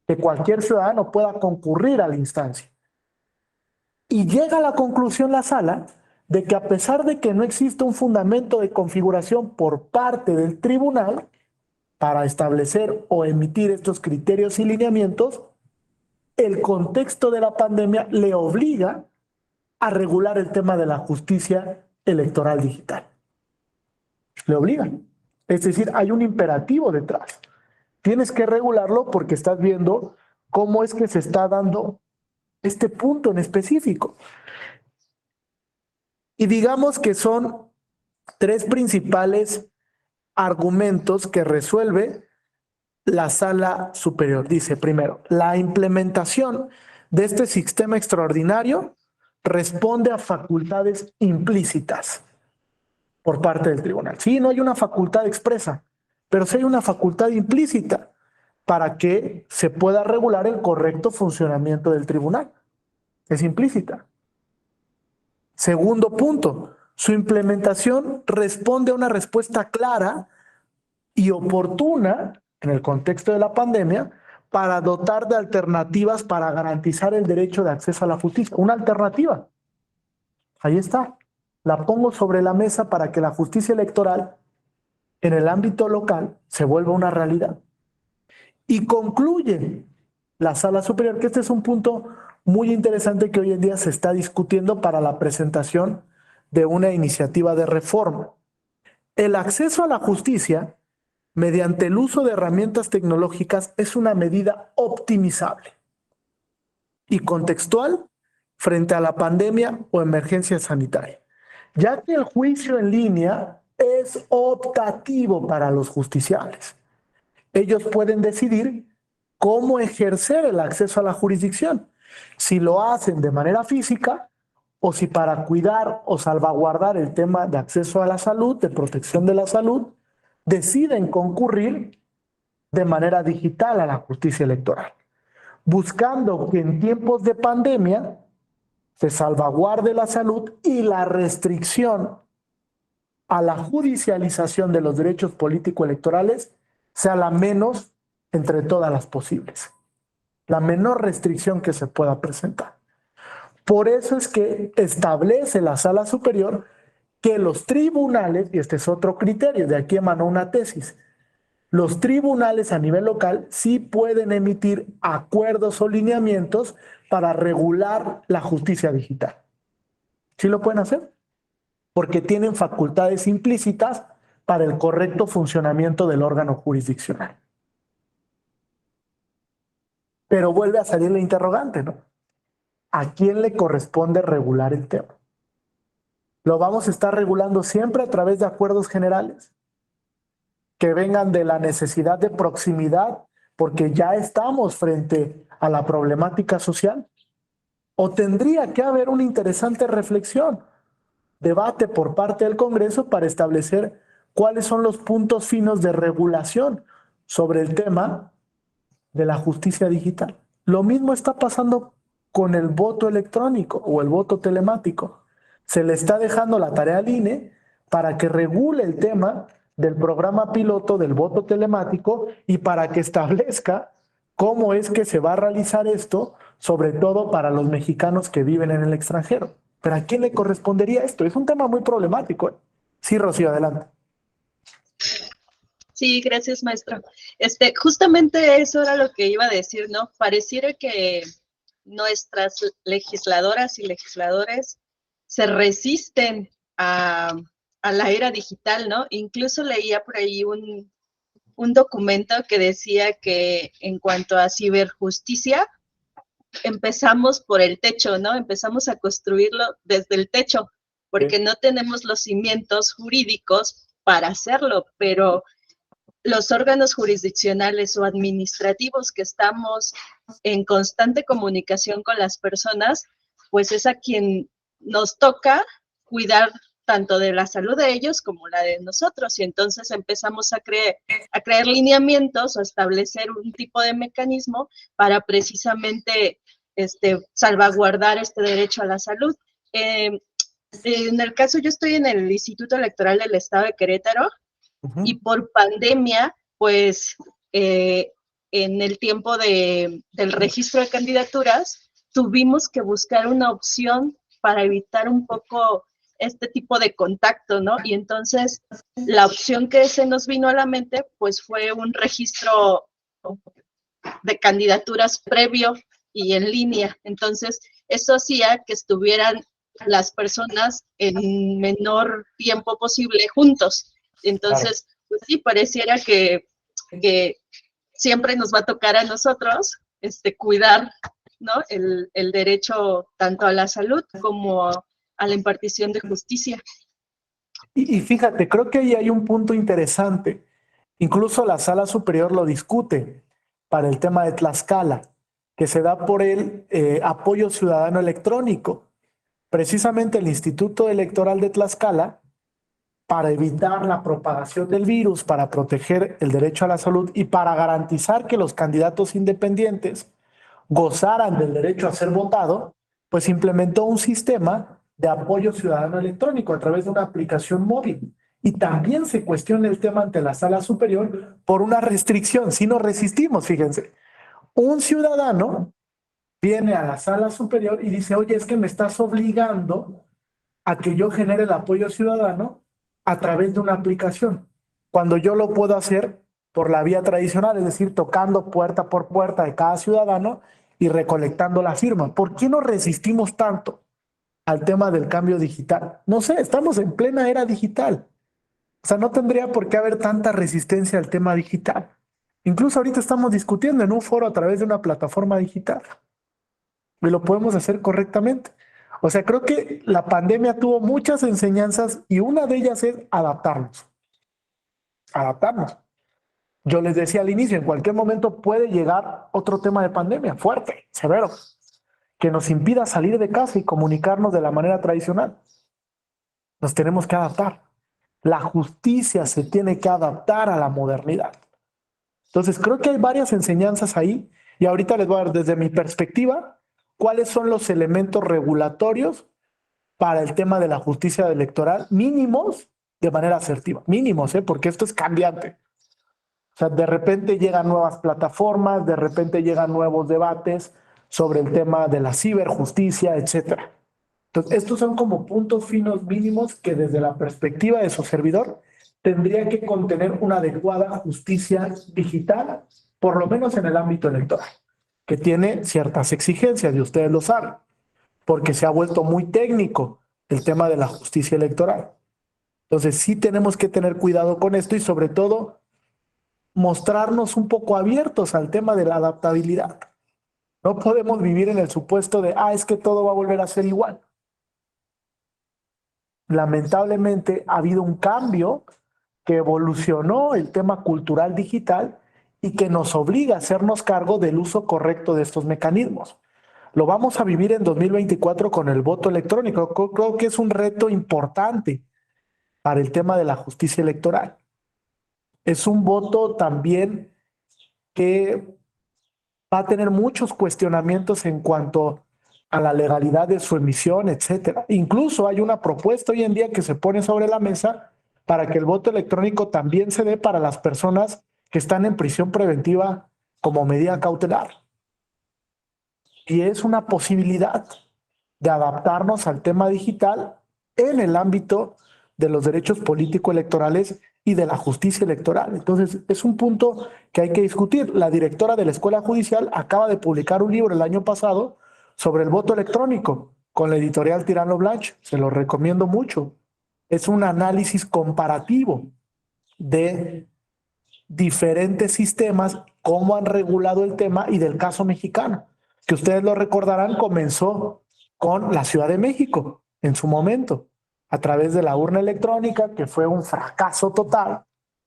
que cualquier ciudadano pueda concurrir a la instancia. Y llega a la conclusión la sala de que a pesar de que no existe un fundamento de configuración por parte del tribunal para establecer o emitir estos criterios y lineamientos, el contexto de la pandemia le obliga a regular el tema de la justicia electoral digital. Le obligan. Es decir, hay un imperativo detrás. Tienes que regularlo porque estás viendo cómo es que se está dando este punto en específico. Y digamos que son 3 principales argumentos que resuelve la Sala Superior. Dice, primero, la implementación de este sistema extraordinario responde a facultades implícitas por parte del tribunal. Sí, no hay una facultad expresa, pero sí hay una facultad implícita para que se pueda regular el correcto funcionamiento del tribunal. Es implícita. Segundo punto, su implementación responde a una respuesta clara y oportuna en el contexto de la pandemia para dotar de alternativas para garantizar el derecho de acceso a la justicia. Una alternativa. Ahí está. La pongo sobre la mesa para que la justicia electoral en el ámbito local se vuelva una realidad. Y concluye la Sala Superior que este es un punto muy interesante que hoy en día se está discutiendo para la presentación de una iniciativa de reforma. El acceso a la justicia mediante el uso de herramientas tecnológicas es una medida optimizable y contextual frente a la pandemia o emergencia sanitaria, ya que el juicio en línea es optativo para los justiciables. Ellos pueden decidir cómo ejercer el acceso a la jurisdicción, si lo hacen de manera física o si para cuidar o salvaguardar el tema de acceso a la salud, de protección de la salud, deciden concurrir de manera digital a la justicia electoral, buscando que en tiempos de pandemia se salvaguarde la salud y la restricción a la judicialización de los derechos político-electorales sea la menos entre todas las posibles, la menor restricción que se pueda presentar. Por eso es que establece la Sala Superior que los tribunales, y este es otro criterio, de aquí emanó una tesis, los tribunales a nivel local sí pueden emitir acuerdos o lineamientos para regular la justicia digital. ¿Sí lo pueden hacer? Porque tienen facultades implícitas para el correcto funcionamiento del órgano jurisdiccional. Pero vuelve a salir la interrogante, ¿no? ¿A quién le corresponde regular el tema? ¿Lo vamos a estar regulando siempre a través de acuerdos generales que vengan de la necesidad de proximidad porque ya estamos frente a la problemática social? ¿O tendría que haber una interesante reflexión, debate por parte del Congreso para establecer cuáles son los puntos finos de regulación sobre el tema de la justicia digital? Lo mismo está pasando con el voto electrónico o el voto telemático. Se le está dejando la tarea al INE para que regule el tema del programa piloto del voto telemático y para que establezca cómo es que se va a realizar esto, sobre todo para los mexicanos que viven en el extranjero. ¿Pero a quién le correspondería esto? Es un tema muy problemático, ¿eh? Sí, Rocío, adelante. Sí, gracias, maestro. Justamente eso era lo que iba a decir, ¿no? Pareciera que nuestras legisladoras y legisladores se resisten a la era digital, ¿no? Incluso leía por ahí un documento que decía que en cuanto a ciberjusticia, empezamos por el techo, ¿no? Empezamos a construirlo desde el techo, porque no tenemos los cimientos jurídicos para hacerlo, pero los órganos jurisdiccionales o administrativos que estamos en constante comunicación con las personas, pues es a quien nos toca cuidar tanto de la salud de ellos como la de nosotros, y entonces empezamos a crear lineamientos o establecer un tipo de mecanismo para precisamente salvaguardar este derecho a la salud. En el caso, yo estoy en el Instituto Electoral del Estado de Querétaro, y por pandemia, pues en el tiempo del registro de candidaturas, tuvimos que buscar una opción para evitar un poco este tipo de contacto, ¿no? Y entonces la opción que se nos vino a la mente, pues fue un registro de candidaturas previo y en línea. Entonces, eso hacía que estuvieran las personas en menor tiempo posible juntos. Entonces, pues sí, pareciera que siempre nos va a tocar a nosotros cuidar, ¿no? el derecho tanto a la salud como a la impartición de justicia. Y fíjate, creo que ahí hay un punto interesante. Incluso la Sala Superior lo discute para el tema de Tlaxcala, que se da por el apoyo ciudadano electrónico. Precisamente el Instituto Electoral de Tlaxcala para evitar la propagación del virus, para proteger el derecho a la salud y para garantizar que los candidatos independientes gozaran del derecho a ser votado, pues implementó un sistema de apoyo ciudadano electrónico a través de una aplicación móvil. Y también se cuestiona el tema ante la Sala Superior por una restricción. Si nos resistimos, fíjense, un ciudadano viene a la Sala Superior y dice, oye, es que me estás obligando a que yo genere el apoyo ciudadano a través de una aplicación, cuando yo lo puedo hacer por la vía tradicional, es decir, tocando puerta por puerta de cada ciudadano y recolectando la firma. ¿Por qué nos resistimos tanto al tema del cambio digital? No sé, estamos en plena era digital. O sea, no tendría por qué haber tanta resistencia al tema digital. Incluso ahorita estamos discutiendo en un foro a través de una plataforma digital y lo podemos hacer correctamente. O sea, creo que la pandemia tuvo muchas enseñanzas y una de ellas es adaptarnos. Adaptarnos. Yo les decía al inicio, en cualquier momento puede llegar otro tema de pandemia fuerte, severo, que nos impida salir de casa y comunicarnos de la manera tradicional. Nos tenemos que adaptar. La justicia se tiene que adaptar a la modernidad. Entonces, creo que hay varias enseñanzas ahí y ahorita les voy a dar desde mi perspectiva cuáles son los elementos regulatorios para el tema de la justicia electoral mínimos de manera asertiva. Mínimos, porque esto es cambiante. O sea, de repente llegan nuevas plataformas, de repente llegan nuevos debates sobre el tema de la ciberjusticia, etcétera. Entonces, estos son como puntos finos mínimos que desde la perspectiva de su servidor tendría que contener una adecuada justicia digital, por lo menos en el ámbito electoral, que tiene ciertas exigencias, y ustedes lo saben, porque se ha vuelto muy técnico el tema de la justicia electoral. Entonces, sí tenemos que tener cuidado con esto y sobre todo mostrarnos un poco abiertos al tema de la adaptabilidad. No podemos vivir en el supuesto de, es que todo va a volver a ser igual. Lamentablemente ha habido un cambio que evolucionó el tema cultural digital y que nos obliga a hacernos cargo del uso correcto de estos mecanismos. Lo vamos a vivir en 2024 con el voto electrónico. Creo que es un reto importante para el tema de la justicia electoral. Es un voto también que va a tener muchos cuestionamientos en cuanto a la legalidad de su emisión, etcétera. Incluso hay una propuesta hoy en día que se pone sobre la mesa para que el voto electrónico también se dé para las personas que están en prisión preventiva como medida cautelar. Y es una posibilidad de adaptarnos al tema digital en el ámbito de los derechos político-electorales y de la justicia electoral. Entonces, es un punto que hay que discutir. La directora de la Escuela Judicial acaba de publicar un libro el año pasado sobre el voto electrónico con la editorial Tirano Blanch. Se lo recomiendo mucho. Es un análisis comparativo de diferentes sistemas, cómo han regulado el tema y del caso mexicano, que ustedes lo recordarán, comenzó con la Ciudad de México en su momento, a través de la urna electrónica, que fue un fracaso total,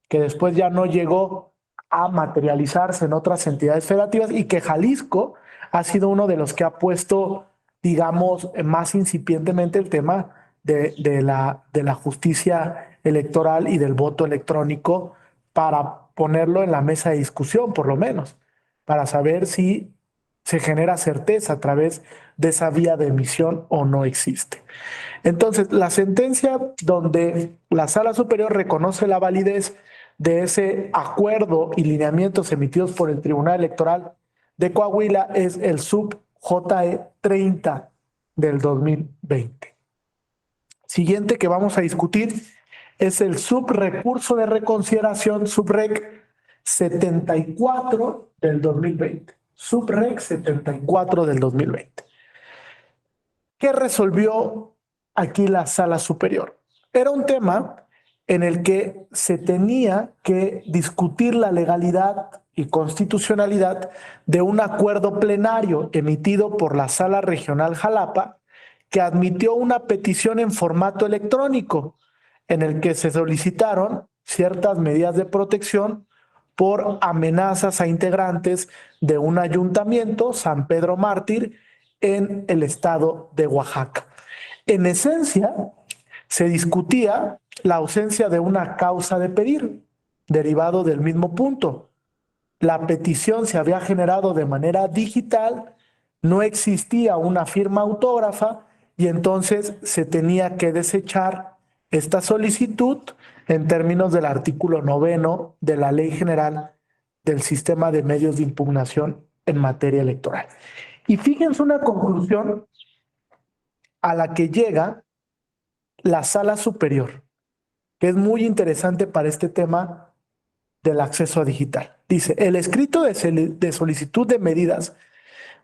que después ya no llegó a materializarse en otras entidades federativas y que Jalisco ha sido uno de los que ha puesto, digamos, más incipientemente el tema de la justicia electoral y del voto electrónico para ponerlo en la mesa de discusión, por lo menos, para saber si se genera certeza a través de esa vía de emisión o no existe. Entonces, la sentencia donde la Sala Superior reconoce la validez de ese acuerdo y lineamientos emitidos por el Tribunal Electoral de Coahuila es el sub JE 30 del 2020. Siguiente que vamos a discutir es el subrecurso de reconsideración subrec 74 del 2020. Subrec 74 del 2020. ¿Qué resolvió aquí la Sala Superior? Era un tema en el que se tenía que discutir la legalidad y constitucionalidad de un acuerdo plenario emitido por la Sala Regional Jalapa que admitió una petición en formato electrónico en el que se solicitaron ciertas medidas de protección por amenazas a integrantes de un ayuntamiento, San Pedro Mártir, en el estado de Oaxaca. En esencia, se discutía la ausencia de una causa de pedir, derivado del mismo punto. La petición se había generado de manera digital, no existía una firma autógrafa y entonces se tenía que desechar esta solicitud en términos del artículo 9 de la Ley General del Sistema de Medios de Impugnación en materia electoral. Y fíjense una conclusión a la que llega la Sala Superior, que es muy interesante para este tema del acceso a digital. Dice, el escrito de solicitud de medidas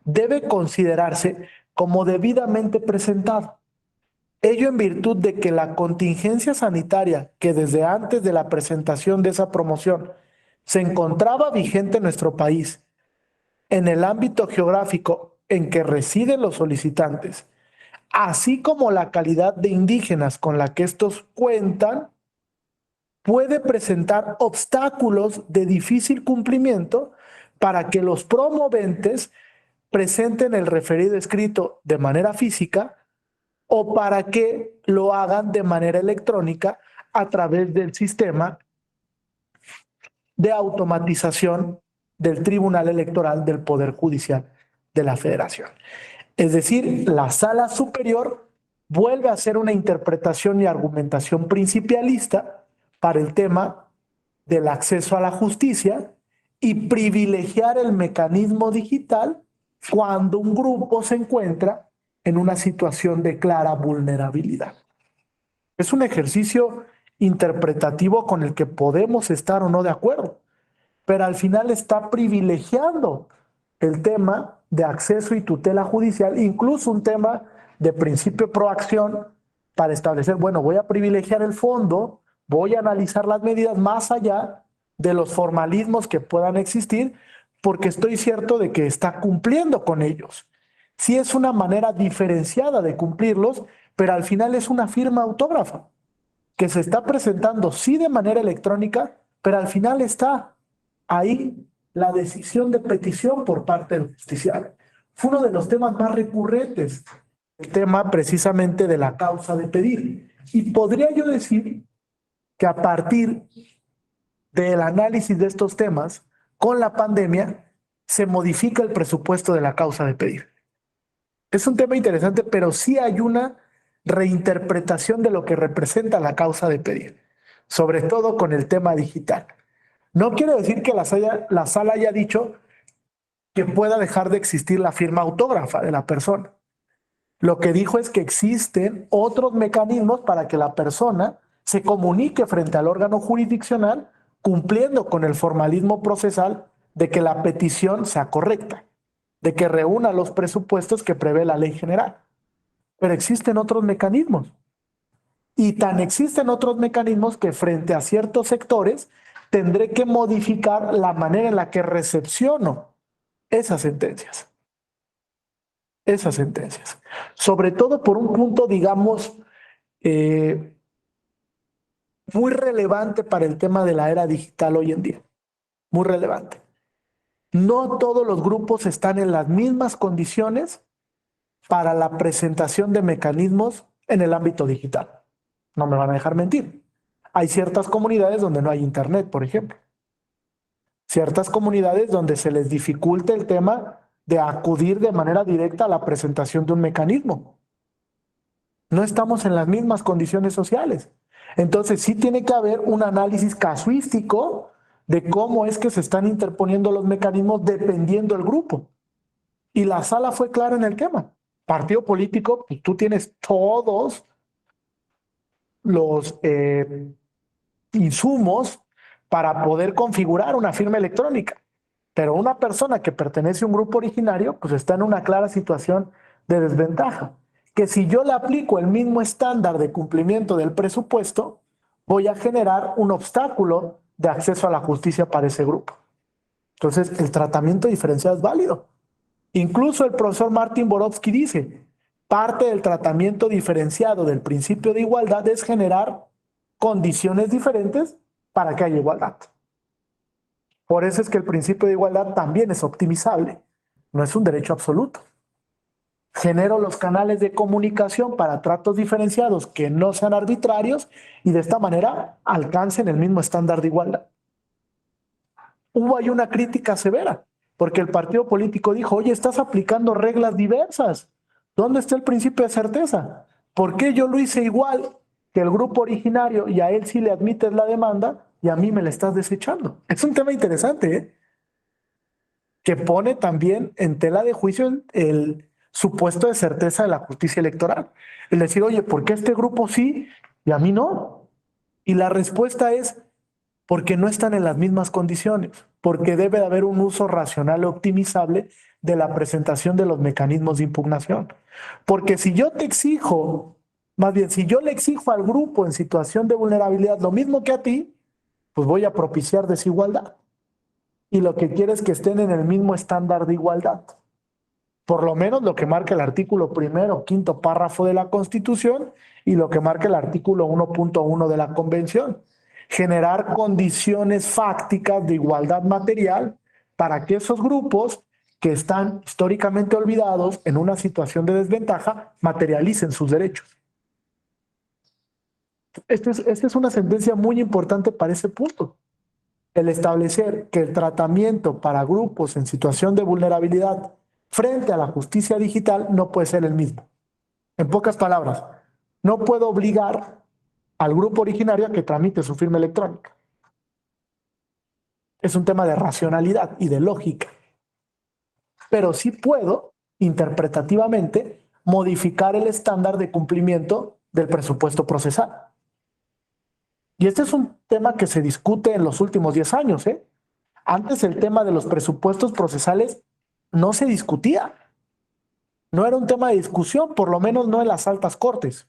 debe considerarse como debidamente presentado. Ello en virtud de que la contingencia sanitaria que desde antes de la presentación de esa promoción se encontraba vigente en nuestro país, en el ámbito geográfico en que residen los solicitantes, así como la calidad de indígenas con la que estos cuentan, puede presentar obstáculos de difícil cumplimiento para que los promoventes presenten el referido escrito de manera física o para que lo hagan de manera electrónica a través del sistema de automatización del Tribunal Electoral del Poder Judicial de la Federación. Es decir, la Sala Superior vuelve a hacer una interpretación y argumentación principialista para el tema del acceso a la justicia y privilegiar el mecanismo digital cuando un grupo se encuentra en una situación de clara vulnerabilidad. Es un ejercicio interpretativo con el que podemos estar o no de acuerdo, pero al final está privilegiando el tema de acceso y tutela judicial, incluso un tema de principio proacción para establecer, bueno, voy a privilegiar el fondo, voy a analizar las medidas más allá de los formalismos que puedan existir, porque estoy cierto de que está cumpliendo con ellos. Sí es una manera diferenciada de cumplirlos, pero al final es una firma autógrafa que se está presentando, sí, de manera electrónica, pero al final está ahí la decisión de petición por parte del justiciable. Fue uno de los temas más recurrentes, el tema precisamente de la causa de pedir. Y podría yo decir que a partir del análisis de estos temas, con la pandemia, se modifica el presupuesto de la causa de pedir. Es un tema interesante, pero sí hay una reinterpretación de lo que representa la causa de pedir, sobre todo con el tema digital. No quiere decir que la sala haya dicho que pueda dejar de existir la firma autógrafa de la persona. Lo que dijo es que existen otros mecanismos para que la persona se comunique frente al órgano jurisdiccional cumpliendo con el formalismo procesal de que la petición sea correcta, de que reúna los presupuestos que prevé la ley general. Pero existen otros mecanismos. Y tan existen otros mecanismos que frente a ciertos sectores tendré que modificar la manera en la que recepciono esas sentencias. Esas sentencias. Sobre todo por un punto, digamos, muy relevante para el tema de la era digital hoy en día. Muy relevante. No todos los grupos están en las mismas condiciones para la presentación de mecanismos en el ámbito digital. No me van a dejar mentir. Hay ciertas comunidades donde no hay internet, por ejemplo. Ciertas comunidades donde se les dificulta el tema de acudir de manera directa a la presentación de un mecanismo. No estamos en las mismas condiciones sociales. Entonces sí tiene que haber un análisis casuístico de cómo es que se están interponiendo los mecanismos dependiendo del grupo. Y la sala fue clara en el tema. Partido político, pues tú tienes todos los insumos para poder configurar una firma electrónica. Pero una persona que pertenece a un grupo originario, pues está en una clara situación de desventaja. Que si yo le aplico el mismo estándar de cumplimiento del presupuesto, voy a generar un obstáculo de acceso a la justicia para ese grupo. Entonces, el tratamiento diferenciado es válido. Incluso el profesor Martin Borowski dice, parte del tratamiento diferenciado del principio de igualdad es generar condiciones diferentes para que haya igualdad. Por eso es que el principio de igualdad también es optimizable, no es un derecho absoluto. genero los canales de comunicación para tratos diferenciados que no sean arbitrarios y de esta manera alcancen el mismo estándar de igualdad. Hubo ahí una crítica severa, porque el partido político dijo, oye, estás aplicando reglas diversas. ¿Dónde está el principio de certeza? ¿Por qué yo lo hice igual que el grupo originario y a él sí le admites la demanda y a mí me la estás desechando? Es un tema interesante, ¿eh? Que pone también en tela de juicio el supuesto de certeza de la justicia electoral. Es decir, oye, ¿por qué este grupo sí y a mí no? Y la respuesta es porque no están en las mismas condiciones, porque debe de haber un uso racional y optimizable de la presentación de los mecanismos de impugnación. Porque si yo te exijo, más bien, si yo le exijo al grupo en situación de vulnerabilidad lo mismo que a ti, pues voy a propiciar desigualdad. Y lo que quiere es que estén en el mismo estándar de igualdad. Por lo menos lo que marca el artículo 1º, 5º párrafo de la Constitución y lo que marca el artículo 1.1 de la Convención. Generar condiciones fácticas de igualdad material para que esos grupos que están históricamente olvidados en una situación de desventaja materialicen sus derechos. Esta es una sentencia muy importante para ese punto. El establecer que el tratamiento para grupos en situación de vulnerabilidad frente a la justicia digital no puede ser el mismo. En pocas palabras, no puedo obligar al grupo originario a que tramite su firma electrónica. Es un tema de racionalidad y de lógica. Pero sí puedo, interpretativamente, modificar el estándar de cumplimiento del presupuesto procesal. Y este es un tema que se discute en los últimos 10 años, ¿eh? Antes el tema de los presupuestos procesales no se discutía. No era un tema de discusión, por lo menos no en las altas cortes.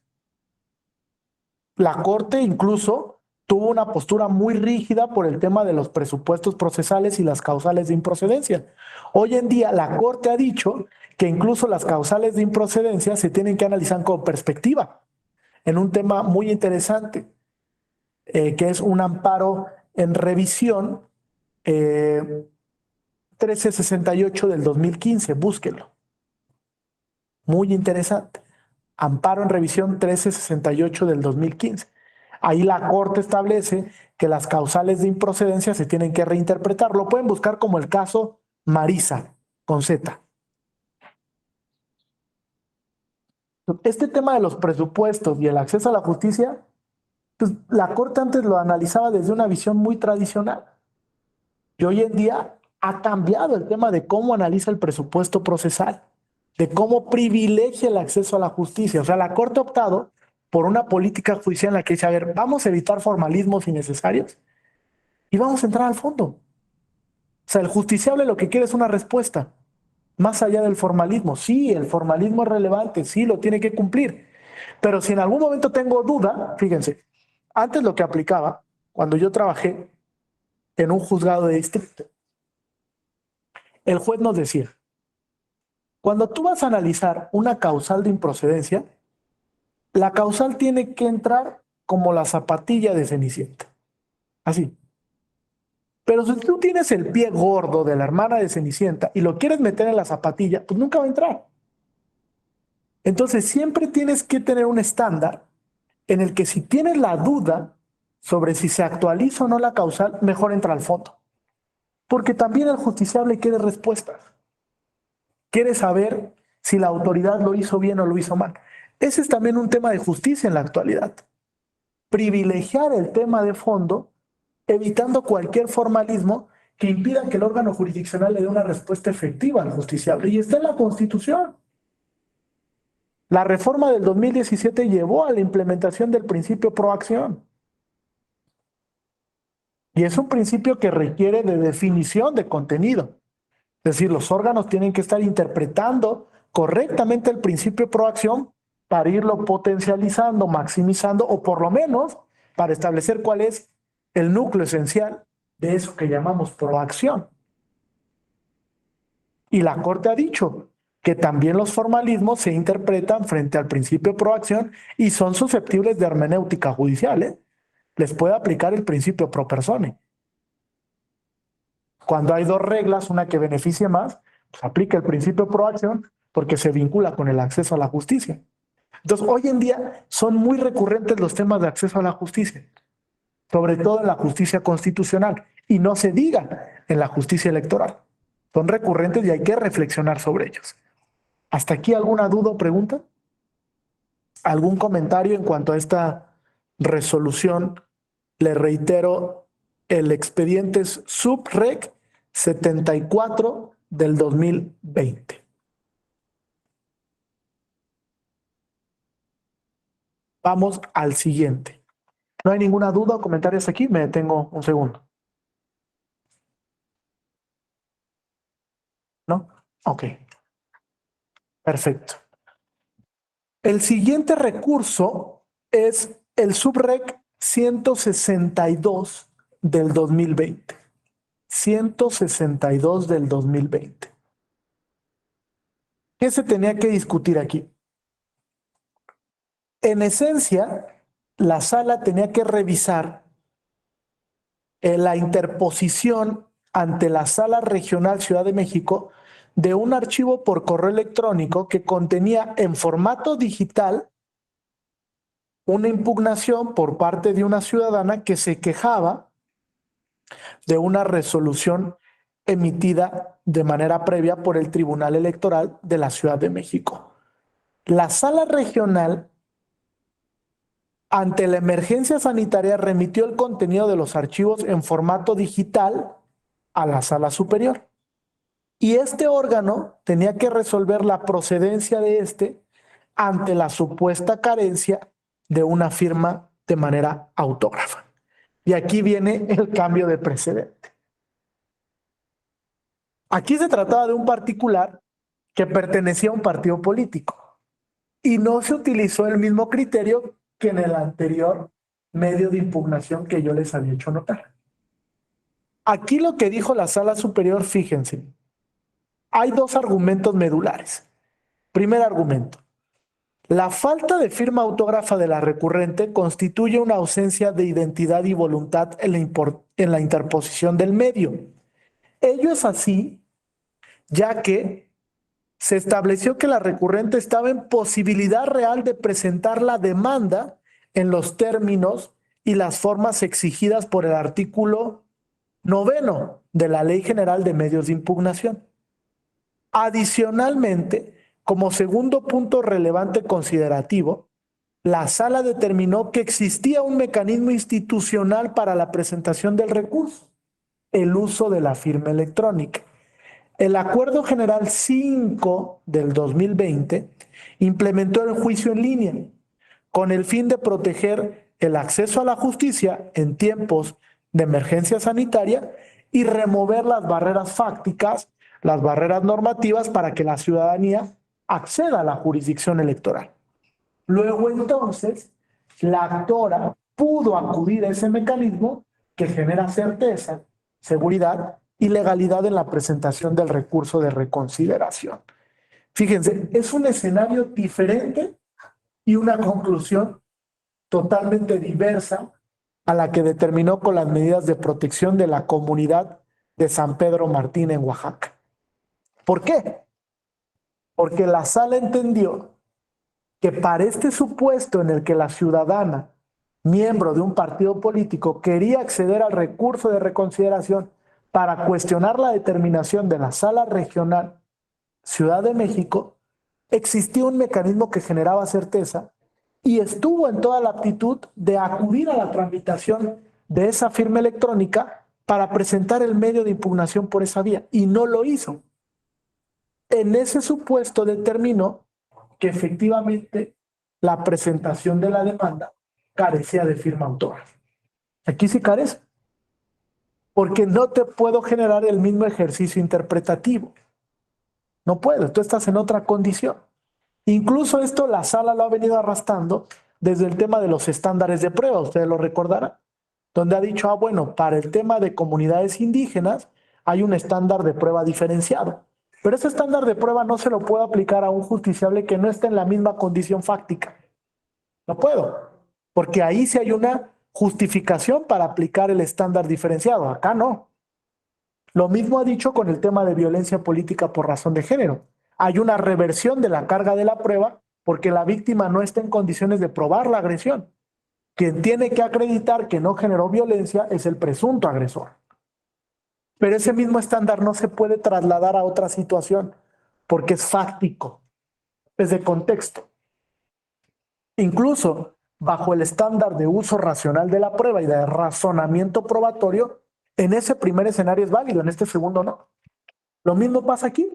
La Corte incluso tuvo una postura muy rígida por el tema de los presupuestos procesales y las causales de improcedencia. Hoy en día la Corte ha dicho que incluso las causales de improcedencia se tienen que analizar con perspectiva, en un tema muy interesante, que es un amparo en revisión 1368 del 2015, búsquenlo. Muy interesante. Amparo en revisión 1368 del 2015. Ahí la Corte establece que las causales de improcedencia se tienen que reinterpretar. Lo pueden buscar como el caso Marisa, con Z. Este tema de los presupuestos y el acceso a la justicia, pues la Corte antes lo analizaba desde una visión muy tradicional. Y hoy en día ha cambiado el tema de cómo analiza el presupuesto procesal, de cómo privilegia el acceso a la justicia. O sea, la Corte ha optado por una política judicial en la que dice, a ver, vamos a evitar formalismos innecesarios y vamos a entrar al fondo. O sea, el justiciable lo que quiere es una respuesta, más allá del formalismo. Sí, el formalismo es relevante, sí, lo tiene que cumplir. Pero si en algún momento tengo duda, fíjense, antes lo que aplicaba, cuando yo trabajé en un juzgado de distrito, el juez nos decía, cuando tú vas a analizar una causal de improcedencia, la causal tiene que entrar como la zapatilla de Cenicienta. Así. Pero si tú tienes el pie gordo de la hermana de Cenicienta y lo quieres meter en la zapatilla, pues nunca va a entrar. Entonces siempre tienes que tener un estándar en el que si tienes la duda sobre si se actualiza o no la causal, mejor entra al fondo. Porque también el justiciable quiere respuestas. Quiere saber si la autoridad lo hizo bien o lo hizo mal. Ese es también un tema de justicia en la actualidad. Privilegiar el tema de fondo, evitando cualquier formalismo que impida que el órgano jurisdiccional le dé una respuesta efectiva al justiciable. Y está en la Constitución. La reforma del 2017 llevó a la implementación del principio pro acción. Y es un principio que requiere de definición de contenido. Es decir, los órganos tienen que estar interpretando correctamente el principio pro acción para irlo potencializando, maximizando o por lo menos para establecer cuál es el núcleo esencial de eso que llamamos proacción. Y la Corte ha dicho que también los formalismos se interpretan frente al principio proacción y son susceptibles de hermenéutica judicial, ¿eh? Les puede aplicar el principio pro persone. Cuando hay dos reglas, una que beneficie más, pues aplica el principio proacción, porque se vincula con el acceso a la justicia. Entonces, hoy en día son muy recurrentes los temas de acceso a la justicia, sobre todo en la justicia constitucional, y no se diga en la justicia electoral. Son recurrentes y hay que reflexionar sobre ellos. ¿Hasta aquí alguna duda o pregunta? ¿Algún comentario en cuanto a esta resolución? Le reitero, el expediente es SUBREC 74 del 2020. Vamos al siguiente. ¿No hay ninguna duda o comentarios aquí? Me detengo un segundo. ¿No? Ok. Perfecto. El siguiente recurso es el SUBREC 162 del 2020. 162 del 2020. ¿Qué se tenía que discutir aquí? En esencia, la sala tenía que revisar la interposición ante la Sala Regional Ciudad de México de un archivo por correo electrónico que contenía en formato digital una impugnación por parte de una ciudadana que se quejaba de una resolución emitida de manera previa por el Tribunal Electoral de la Ciudad de México. La Sala Regional, ante la emergencia sanitaria, remitió el contenido de los archivos en formato digital a la Sala Superior. Y este órgano tenía que resolver la procedencia de este ante la supuesta carencia de una firma de manera autógrafa. Y aquí viene el cambio de precedente. Aquí se trataba de un particular que pertenecía a un partido político y no se utilizó el mismo criterio que en el anterior medio de impugnación que yo les había hecho notar. Aquí lo que dijo la Sala Superior, fíjense, hay dos argumentos medulares. Primer argumento: la falta de firma autógrafa de la recurrente constituye una ausencia de identidad y voluntad en la interposición del medio. Ello es así, ya que se estableció que la recurrente estaba en posibilidad real de presentar la demanda en los términos y las formas exigidas por el artículo 9 de la Ley General de Medios de Impugnación. Adicionalmente, como segundo punto relevante considerativo, la sala determinó que existía un mecanismo institucional para la presentación del recurso, el uso de la firma electrónica. El Acuerdo General 5 del 2020 implementó el juicio en línea con el fin de proteger el acceso a la justicia en tiempos de emergencia sanitaria y remover las barreras fácticas, las barreras normativas para que la ciudadanía acceda a la jurisdicción electoral. Luego entonces, la actora pudo acudir a ese mecanismo que genera certeza, seguridad y legalidad en la presentación del recurso de reconsideración. Fíjense, es un escenario diferente y una conclusión totalmente diversa a la que determinó con las medidas de protección de la comunidad de San Pedro Martín en Oaxaca. ¿Por qué? Porque la sala entendió que para este supuesto en el que la ciudadana, miembro de un partido político, quería acceder al recurso de reconsideración para cuestionar la determinación de la Sala Regional Ciudad de México, existía un mecanismo que generaba certeza y estuvo en toda la aptitud de acudir a la tramitación de esa firma electrónica para presentar el medio de impugnación por esa vía, y no lo hizo. En ese supuesto determinó que efectivamente la presentación de la demanda carecía de firma autógrafa. Aquí sí carece, porque no te puedo generar el mismo ejercicio interpretativo. No puedo, tú estás en otra condición. Incluso esto la sala lo ha venido arrastrando desde el tema de los estándares de prueba, ustedes lo recordarán, donde ha dicho, bueno, para el tema de comunidades indígenas hay un estándar de prueba diferenciado, pero ese estándar de prueba no se lo puedo aplicar a un justiciable que no esté en la misma condición fáctica. No puedo, porque ahí sí hay una justificación para aplicar el estándar diferenciado, acá no. Lo mismo ha dicho con el tema de violencia política por razón de género. hay una reversión de la carga de la prueba porque la víctima no está en condiciones de probar la agresión. Quien tiene que acreditar que no generó violencia es el presunto agresor. Pero ese mismo estándar no se puede trasladar a otra situación porque es fáctico, es de contexto. Incluso bajo el estándar de uso racional de la prueba y de razonamiento probatorio, en ese primer escenario es válido, en este segundo no. Lo mismo pasa aquí.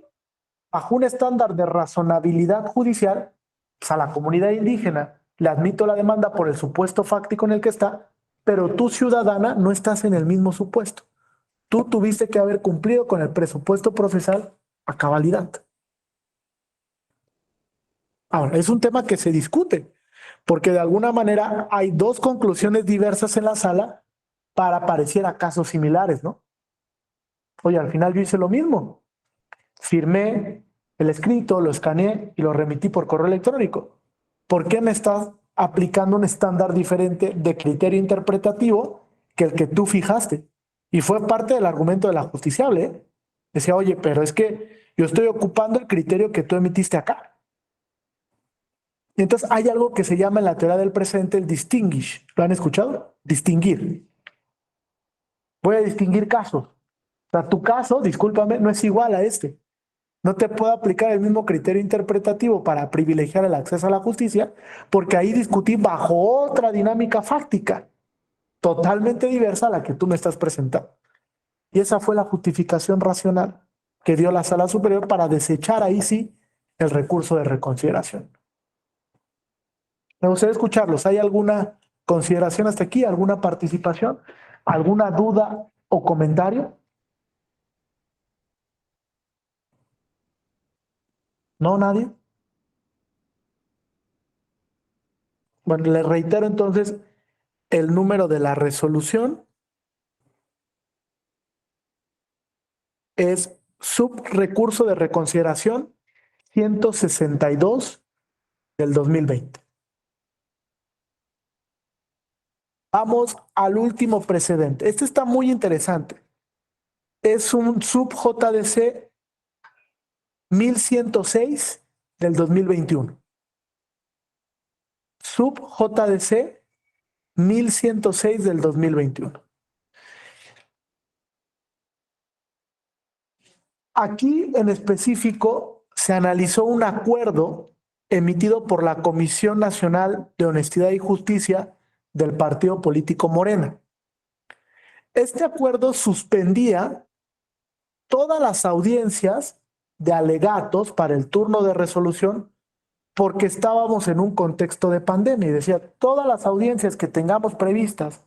Bajo un estándar de razonabilidad judicial, pues a la comunidad indígena le admito la demanda por el supuesto fáctico en el que está, pero tú, ciudadana, no estás en el mismo supuesto. Tú tuviste que haber cumplido con el presupuesto procesal a cabalidad. Ahora, es un tema que se discute, porque de alguna manera hay dos conclusiones diversas en la sala para pareciera casos similares, ¿no? Oye, al final yo hice lo mismo. Firmé el escrito, lo escaneé y lo remití por correo electrónico. ¿Por qué me estás aplicando un estándar diferente de criterio interpretativo que el que tú fijaste? Y fue parte del argumento de la justiciable, ¿eh? Decía, oye, pero es que yo estoy ocupando el criterio que tú emitiste acá. Y entonces hay algo que se llama en la teoría del presente el distinguish. ¿Lo han escuchado? Distinguir. Voy a distinguir casos. O sea, tu caso, discúlpame, no es igual a este. No te puedo aplicar el mismo criterio interpretativo para privilegiar el acceso a la justicia, porque ahí discutí bajo otra dinámica fáctica, totalmente diversa a la que tú me estás presentando. Y esa fue la justificación racional que dio la Sala Superior para desechar ahí sí el recurso de reconsideración. Me gustaría escucharlos. ¿Hay alguna consideración hasta aquí? ¿Alguna participación? ¿Alguna duda o comentario? ¿No, nadie? Bueno, les reitero entonces el número de la resolución. Es subrecurso de reconsideración 162 del 2020. Vamos al último precedente. Este está muy interesante. Es un sub JDC 1106 del 2021. Sub JDC 1106 del 2021. Aquí en específico se analizó un acuerdo emitido por la Comisión Nacional de Honestidad y Justicia del partido político Morena. Este acuerdo suspendía todas las audiencias de alegatos para el turno de resolución porque estábamos en un contexto de pandemia y decía, todas las audiencias que tengamos previstas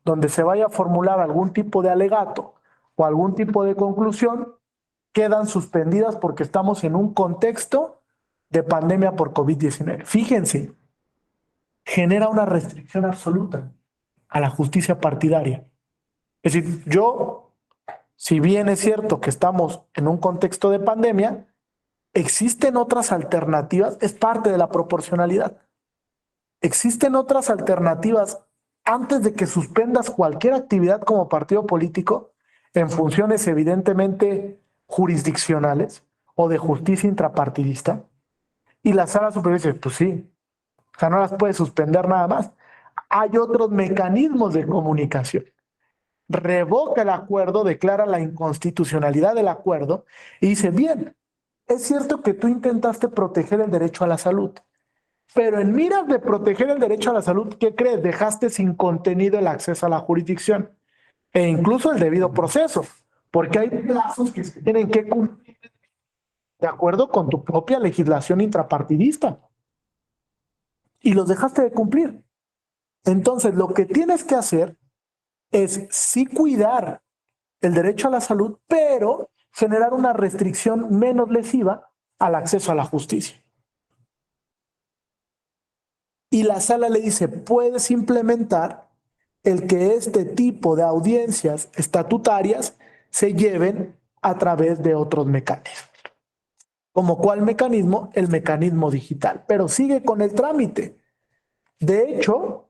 donde se vaya a formular algún tipo de alegato o algún tipo de conclusión quedan suspendidas porque estamos en un contexto de pandemia por COVID-19. Fíjense, genera una restricción absoluta a la justicia partidaria. Es decir, si bien es cierto que estamos en un contexto de pandemia, existen otras alternativas, es parte de la proporcionalidad. Existen otras alternativas antes de que suspendas cualquier actividad como partido político en funciones evidentemente jurisdiccionales o de justicia intrapartidista. Y la Sala Superior dice, pues sí, o sea, no las puedes suspender nada más. Hay otros mecanismos de comunicación. Revoca el acuerdo, declara la inconstitucionalidad del acuerdo y dice, bien, es cierto que tú intentaste proteger el derecho a la salud, pero en miras de proteger el derecho a la salud, ¿qué crees? Dejaste sin contenido el acceso a la jurisdicción e incluso el debido proceso, porque hay plazos que se tienen que cumplir de acuerdo con tu propia legislación intrapartidista y los dejaste de cumplir. Entonces, lo que tienes que hacer es sí cuidar el derecho a la salud, pero generar una restricción menos lesiva al acceso a la justicia. Y la sala le dice, puedes implementar el que este tipo de audiencias estatutarias se lleven a través de otros mecanismos. ¿Como cuál mecanismo? El mecanismo digital, pero sigue con el trámite. De hecho,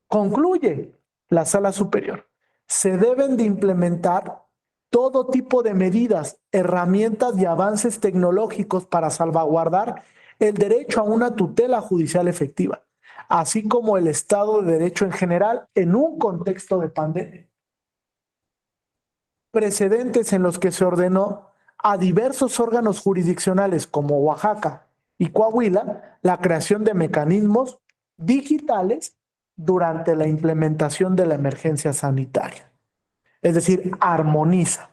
concluye la Sala Superior. Se deben de implementar todo tipo de medidas, herramientas y avances tecnológicos para salvaguardar el derecho a una tutela judicial efectiva, así como el Estado de Derecho en general en un contexto de pandemia. Precedentes en los que se ordenó a diversos órganos jurisdiccionales como Oaxaca y Coahuila la creación de mecanismos digitales durante la implementación de la emergencia sanitaria. Es decir, armoniza,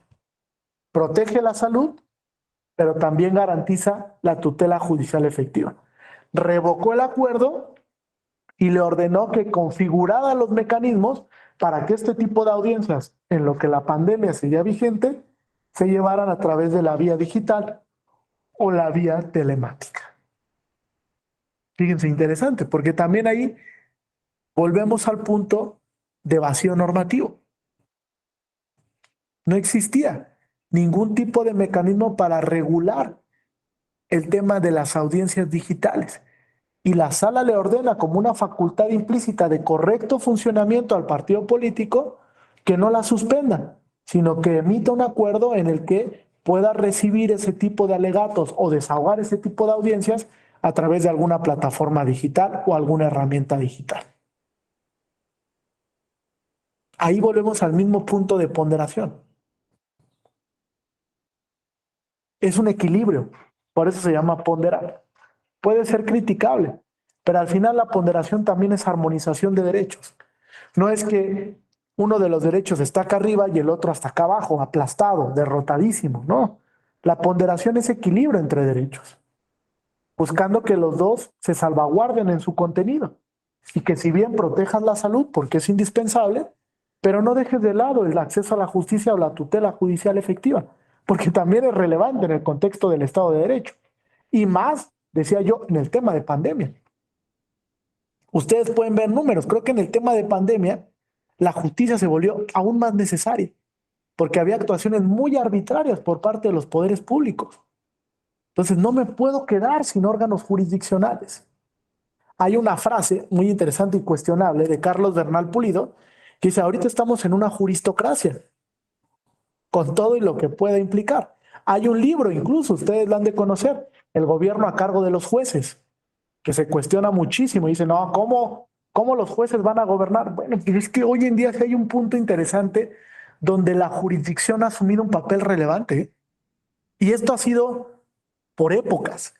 protege la salud, pero también garantiza la tutela judicial efectiva. Revocó el acuerdo y le ordenó que configurara los mecanismos para que este tipo de audiencias, en lo que la pandemia seguía vigente, se llevaran a través de la vía digital o la vía telemática. Fíjense, interesante, porque también ahí volvemos al punto de vacío normativo. No existía ningún tipo de mecanismo para regular el tema de las audiencias digitales. Y la sala le ordena como una facultad implícita de correcto funcionamiento al partido político que no la suspenda, sino que emita un acuerdo en el que pueda recibir ese tipo de alegatos o desahogar ese tipo de audiencias a través de alguna plataforma digital o alguna herramienta digital. Ahí volvemos al mismo punto de ponderación. Es un equilibrio, por eso se llama ponderar. Puede ser criticable, pero al final la ponderación también es armonización de derechos. No es que uno de los derechos está acá arriba y el otro hasta acá abajo, aplastado, derrotadísimo, no. La ponderación es equilibrio entre derechos, buscando que los dos se salvaguarden en su contenido y que si bien protejan la salud, porque es indispensable, pero no dejes de lado el acceso a la justicia o la tutela judicial efectiva, porque también es relevante en el contexto del Estado de Derecho. Y más, decía yo, en el tema de pandemia. Ustedes pueden ver números. Creo que en el tema de pandemia, la justicia se volvió aún más necesaria, porque había actuaciones muy arbitrarias por parte de los poderes públicos. Entonces, no me puedo quedar sin órganos jurisdiccionales. Hay una frase muy interesante y cuestionable de Carlos Bernal Pulido, que dice, ahorita estamos en una juristocracia, con todo y lo que pueda implicar. Hay un libro, incluso, ustedes lo han de conocer, El gobierno a cargo de los jueces, que se cuestiona muchísimo. Dice, no, ¿cómo los jueces van a gobernar? Bueno, pero es que hoy en día sí hay un punto interesante donde la jurisdicción ha asumido un papel relevante, ¿eh? Y esto ha sido por épocas,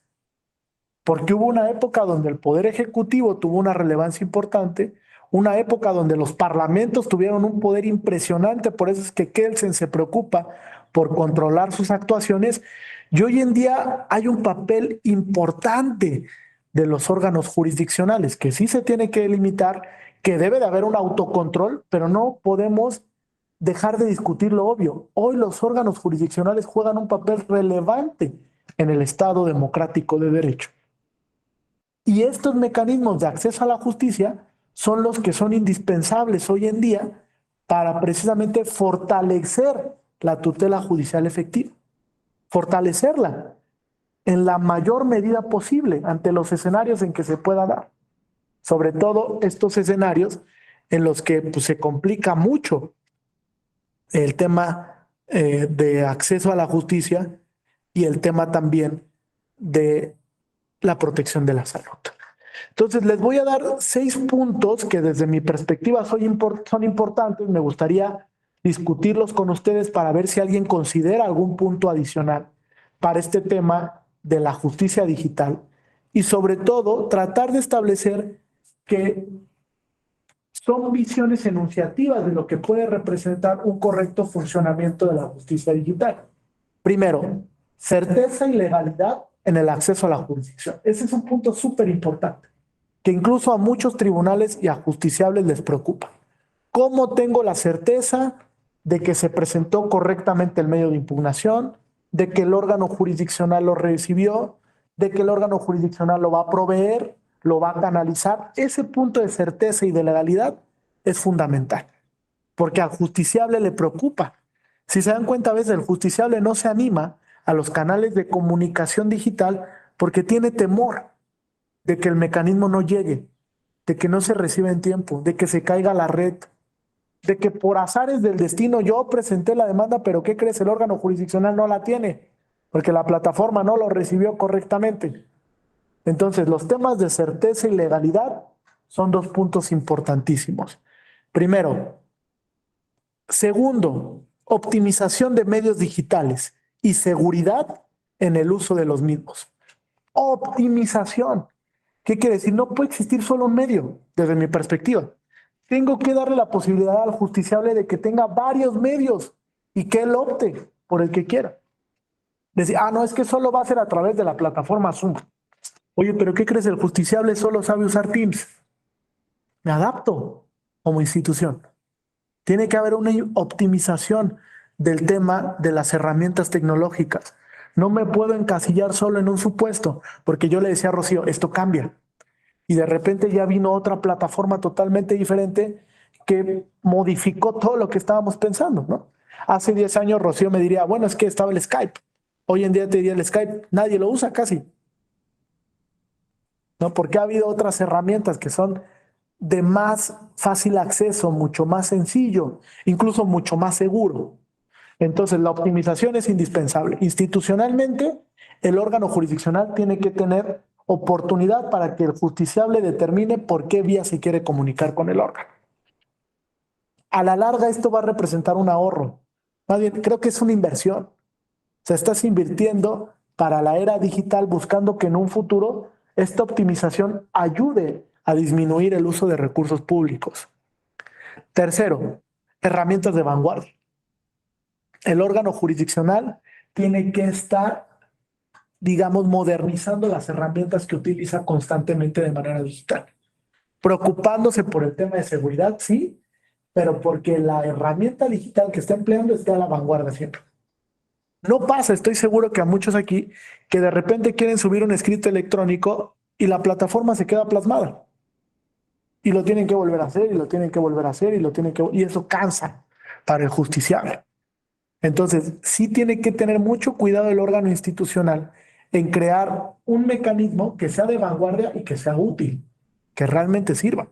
porque hubo una época donde el poder ejecutivo tuvo una relevancia importante, una época donde los parlamentos tuvieron un poder impresionante, por eso es que Kelsen se preocupa por controlar sus actuaciones, y hoy en día hay un papel importante de los órganos jurisdiccionales, que sí se tiene que delimitar, que debe de haber un autocontrol, pero no podemos dejar de discutir lo obvio. Hoy los órganos jurisdiccionales juegan un papel relevante en el Estado democrático de derecho. Y estos mecanismos de acceso a la justicia son los que son indispensables hoy en día para precisamente fortalecer la tutela judicial efectiva. Fortalecerla en la mayor medida posible ante los escenarios en que se pueda dar. Sobre todo estos escenarios en los que pues, se complica mucho el tema de acceso a la justicia y el tema también de la protección de la salud. Entonces, les voy a dar 6 puntos que desde mi perspectiva son importantes. Me gustaría discutirlos con ustedes para ver si alguien considera algún punto adicional para este tema de la justicia digital y sobre todo tratar de establecer que son visiones enunciativas de lo que puede representar un correcto funcionamiento de la justicia digital. Primero, certeza y legalidad en el acceso a la jurisdicción. Ese es un punto súper importante, que incluso a muchos tribunales y a justiciables les preocupa. ¿Cómo tengo la certeza de que se presentó correctamente el medio de impugnación, de que el órgano jurisdiccional lo recibió, de que el órgano jurisdiccional lo va a proveer, lo va a canalizar? Ese punto de certeza y de legalidad es fundamental, porque al justiciable le preocupa. Si se dan cuenta, a veces el justiciable no se anima a los canales de comunicación digital porque tiene temor de que el mecanismo no llegue, de que no se reciba en tiempo, de que se caiga la red. de que por azares del destino yo presenté la demanda, pero ¿qué crees? El órgano jurisdiccional no la tiene, porque la plataforma no lo recibió correctamente. Entonces, los temas de certeza y legalidad son dos puntos importantísimos. Primero. Segundo, optimización de medios digitales y seguridad en el uso de los mismos. Optimización. ¿Qué quiere decir? No puede existir solo un medio, desde mi perspectiva. Tengo que darle la posibilidad al justiciable de que tenga varios medios y que él opte por el que quiera. Decir, no, es que solo va a ser a través de la plataforma Zoom. Oye, pero ¿qué crees? El justiciable solo sabe usar Teams. Me adapto como institución. Tiene que haber una optimización del tema de las herramientas tecnológicas. No me puedo encasillar solo en un supuesto, porque yo le decía a Rocío, esto cambia. Y de repente ya vino otra plataforma totalmente diferente que modificó todo lo que estábamos pensando, ¿no? Hace 10 años Rocío me diría, bueno, es que estaba el Skype. Hoy en día te diría el Skype, nadie lo usa casi. ¿No? Porque ha habido otras herramientas que son de más fácil acceso, mucho más sencillo, incluso mucho más seguro. Entonces, la optimización es indispensable. Institucionalmente, el órgano jurisdiccional tiene que tener oportunidad para que el justiciable determine por qué vía se quiere comunicar con el órgano. A la larga, esto va a representar un ahorro. Más bien, creo que es una inversión. O sea, estás invirtiendo para la era digital buscando que en un futuro esta optimización ayude a disminuir el uso de recursos públicos. Tercero, herramientas de vanguardia. El órgano jurisdiccional tiene que estar, digamos, modernizando las herramientas que utiliza constantemente de manera digital. Preocupándose por el tema de seguridad, sí, pero porque la herramienta digital que está empleando esté a la vanguardia siempre. No pasa, estoy seguro que a muchos aquí, que de repente quieren subir un escrito electrónico y la plataforma se queda plasmada. Y lo tienen que volver a hacer, y lo tienen que volver a hacer, y eso cansa para el justiciable. Entonces, sí tiene que tener mucho cuidado el órgano institucional en crear un mecanismo que sea de vanguardia y que sea útil, que realmente sirva.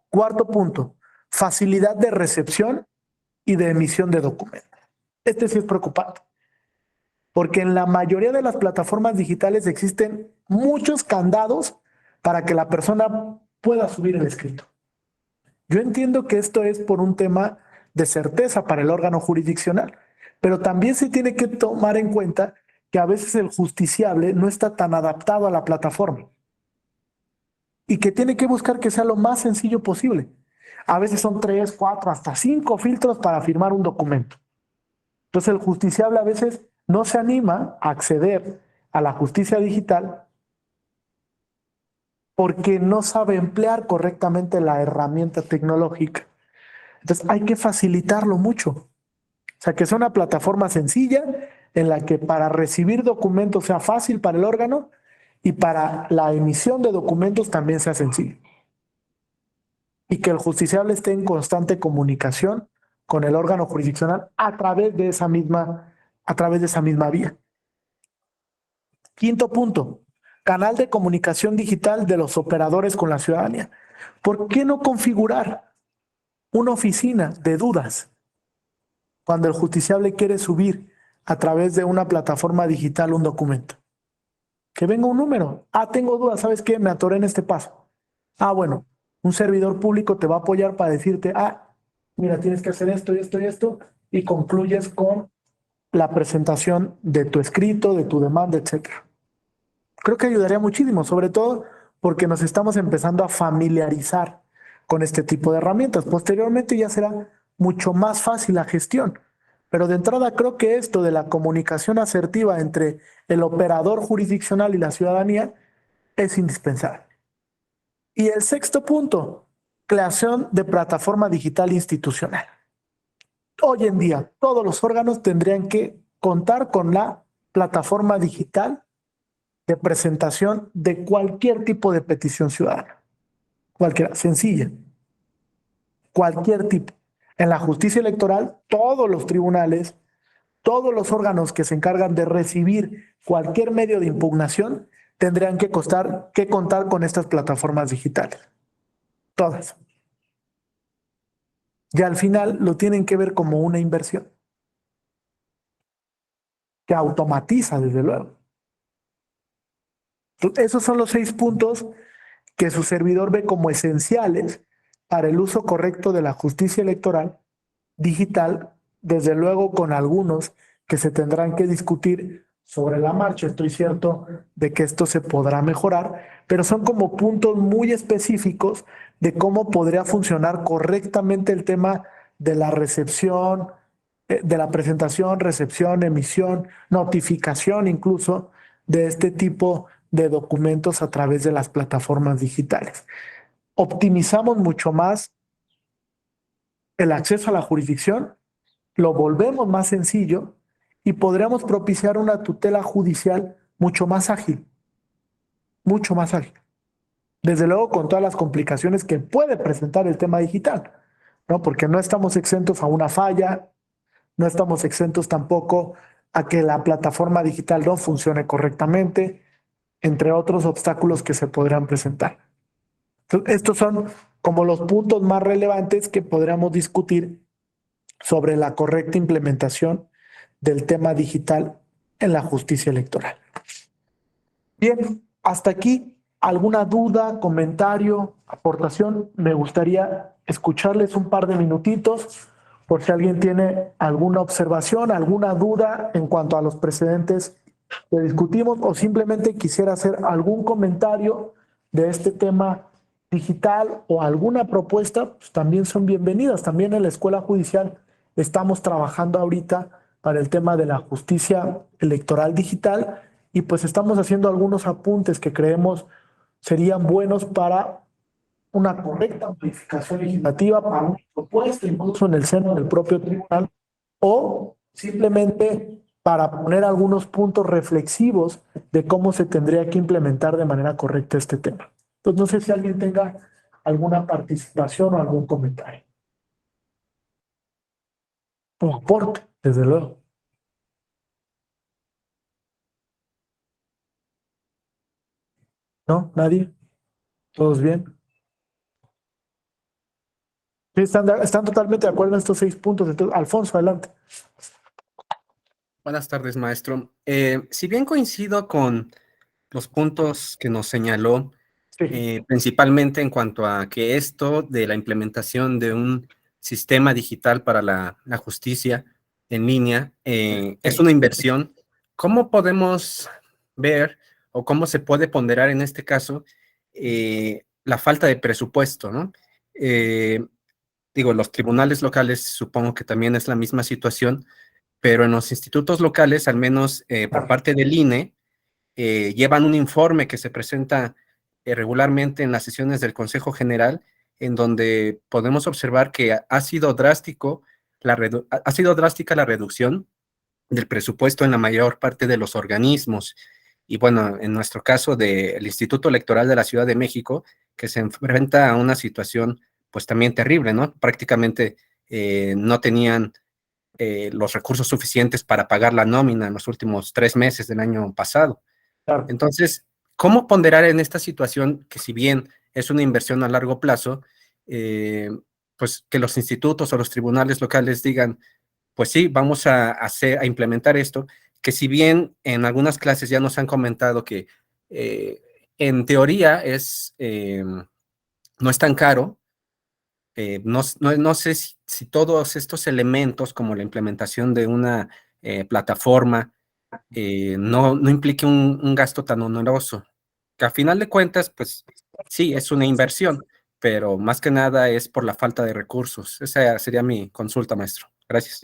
Cuarto punto, facilidad de recepción y de emisión de documentos. Este sí es preocupante, porque en la mayoría de las plataformas digitales existen muchos candados para que la persona pueda subir el escrito. Yo entiendo que esto es por un tema de certeza para el órgano jurisdiccional, pero también se tiene que tomar en cuenta que a veces el justiciable no está tan adaptado a la plataforma y que tiene que buscar que sea lo más sencillo posible. A veces son 3, 4, hasta 5 filtros para firmar un documento. Entonces el justiciable a veces no se anima a acceder a la justicia digital porque no sabe emplear correctamente la herramienta tecnológica. Entonces hay que facilitarlo mucho. O sea, que sea una plataforma sencilla en la que para recibir documentos sea fácil para el órgano y para la emisión de documentos también sea sencillo. Y que el justiciable esté en constante comunicación con el órgano jurisdiccional a través de esa misma vía. Quinto punto, canal de comunicación digital de los operadores con la ciudadanía. ¿Por qué no configurar una oficina de dudas cuando el justiciable quiere subir a través de una plataforma digital un documento? Que venga un número. Tengo dudas, ¿sabes qué? Me atoré en este paso. Bueno, un servidor público te va a apoyar para decirte, mira, tienes que hacer esto y esto y esto, y concluyes con la presentación de tu escrito, de tu demanda, etcétera. Creo que ayudaría muchísimo, sobre todo porque nos estamos empezando a familiarizar con este tipo de herramientas. Posteriormente ya será mucho más fácil la gestión. Pero de entrada creo que esto de la comunicación asertiva entre el operador jurisdiccional y la ciudadanía es indispensable. Y el sexto punto, creación de plataforma digital institucional. Hoy en día todos los órganos tendrían que contar con la plataforma digital de presentación de cualquier tipo de petición ciudadana. Cualquiera, sencilla. Cualquier tipo. En la justicia electoral, todos los tribunales, todos los órganos que se encargan de recibir cualquier medio de impugnación tendrían que contar con estas plataformas digitales. Todas. y al final lo tienen que ver como una inversión que automatiza, desde luego. Entonces, esos son los 6 puntos que su servidor ve como esenciales para el uso correcto de la justicia electoral digital, desde luego con algunos que se tendrán que discutir sobre la marcha. Estoy cierto de que esto se podrá mejorar, pero son como puntos muy específicos de cómo podría funcionar correctamente el tema de la recepción, de la presentación, recepción, emisión, notificación incluso de este tipo de documentos a través de las plataformas digitales. Optimizamos mucho más el acceso a la jurisdicción, lo volvemos más sencillo y podríamos propiciar una tutela judicial mucho más ágil, mucho más ágil. Desde luego con todas las complicaciones que puede presentar el tema digital, ¿no? Porque no estamos exentos a una falla, no estamos exentos tampoco a que la plataforma digital no funcione correctamente, entre otros obstáculos que se podrán presentar. Entonces, estos son como los puntos más relevantes que podríamos discutir sobre la correcta implementación del tema digital en la justicia electoral. Bien, hasta aquí, ¿alguna duda, comentario, aportación? Me gustaría escucharles un par de minutitos por si alguien tiene alguna observación, alguna duda en cuanto a los precedentes que discutimos o simplemente quisiera hacer algún comentario de este tema digital o alguna propuesta, pues también son bienvenidas. También en la Escuela Judicial estamos trabajando ahorita para el tema de la justicia electoral digital y pues estamos haciendo algunos apuntes que creemos serían buenos para una correcta modificación legislativa, para una propuesta incluso en el seno del propio tribunal o simplemente para poner algunos puntos reflexivos de cómo se tendría que implementar de manera correcta este tema. Entonces, no sé si alguien tenga alguna participación o algún comentario. O aporte, desde luego. ¿No? ¿Nadie? ¿Todos bien? Sí, están totalmente de acuerdo en estos 6 puntos. Entonces, Alfonso, adelante. Buenas tardes, maestro. Si bien coincido con los puntos que nos señaló, Sí. principalmente en cuanto a que esto de la implementación de un sistema digital para la justicia en línea es una inversión, ¿cómo podemos ver o cómo se puede ponderar en este caso la falta de presupuesto, ¿no? Digo, los tribunales locales supongo que también es la misma situación, pero en los institutos locales, al menos por parte del INE, llevan un informe que se presenta regularmente en las sesiones del Consejo General, en donde podemos observar que ha sido drástica la reducción del presupuesto en la mayor parte de los organismos. Y bueno, en nuestro caso del Instituto Electoral de la Ciudad de México, que se enfrenta a una situación pues también terrible, ¿no? Prácticamente no tenían los recursos suficientes para pagar la nómina en los últimos 3 meses del año pasado. Claro. Entonces, ¿cómo ponderar en esta situación que si bien es una inversión a largo plazo, pues que los institutos o los tribunales locales digan, pues sí, vamos a implementar esto, que si bien en algunas clases ya nos han comentado que en teoría no es tan caro, no sé si todos estos elementos como la implementación de una plataforma no implique un gasto tan oneroso, que a final de cuentas, pues sí, es una inversión, pero más que nada es por la falta de recursos. Esa sería mi consulta, maestro. Gracias.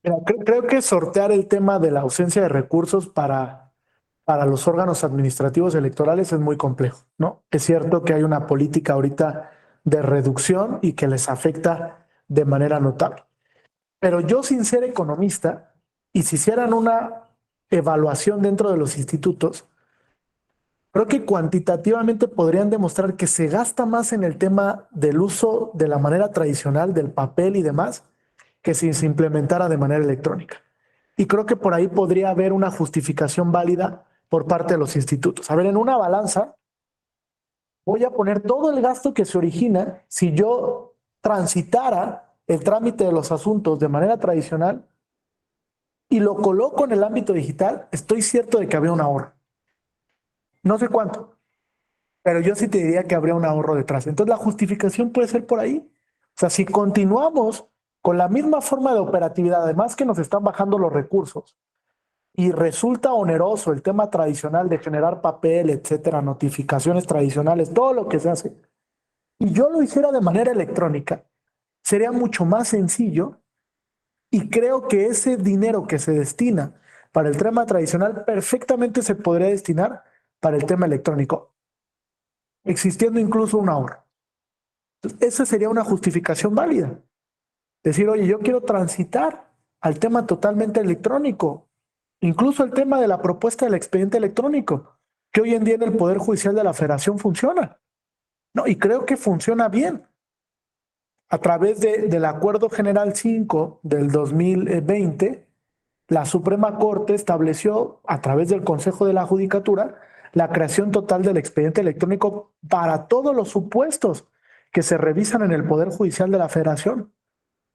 Mira, creo que sortear el tema de la ausencia de recursos para los órganos administrativos electorales es muy complejo, ¿no? Es cierto que hay una política ahorita de reducción y que les afecta de manera notable. Pero yo, sin ser economista, y si hicieran una evaluación dentro de los institutos, creo que cuantitativamente podrían demostrar que se gasta más en el tema del uso de la manera tradicional del papel y demás que si se implementara de manera electrónica. Y creo que por ahí podría haber una justificación válida por parte de los institutos. A ver, en una balanza voy a poner todo el gasto que se origina si yo transitara el trámite de los asuntos de manera tradicional y lo coloco en el ámbito digital, estoy cierto de que habría un ahorro. No sé cuánto, pero yo sí te diría que habría un ahorro detrás. Entonces la justificación puede ser por ahí. O sea, si continuamos con la misma forma de operatividad, además que nos están bajando los recursos y resulta oneroso el tema tradicional de generar papel, etcétera, notificaciones tradicionales, todo lo que se hace, y yo lo hiciera de manera electrónica, sería mucho más sencillo y creo que ese dinero que se destina para el tema tradicional perfectamente se podría destinar para el tema electrónico, existiendo incluso un ahorro. Entonces, esa sería una justificación válida. Decir, oye, yo quiero transitar al tema totalmente electrónico, incluso el tema de la propuesta del expediente electrónico, que hoy en día en el Poder Judicial de la Federación funciona. No, y creo que funciona bien. A través del Acuerdo General 5 del 2020, la Suprema Corte estableció, a través del Consejo de la Judicatura, la creación total del expediente electrónico para todos los supuestos que se revisan en el Poder Judicial de la Federación.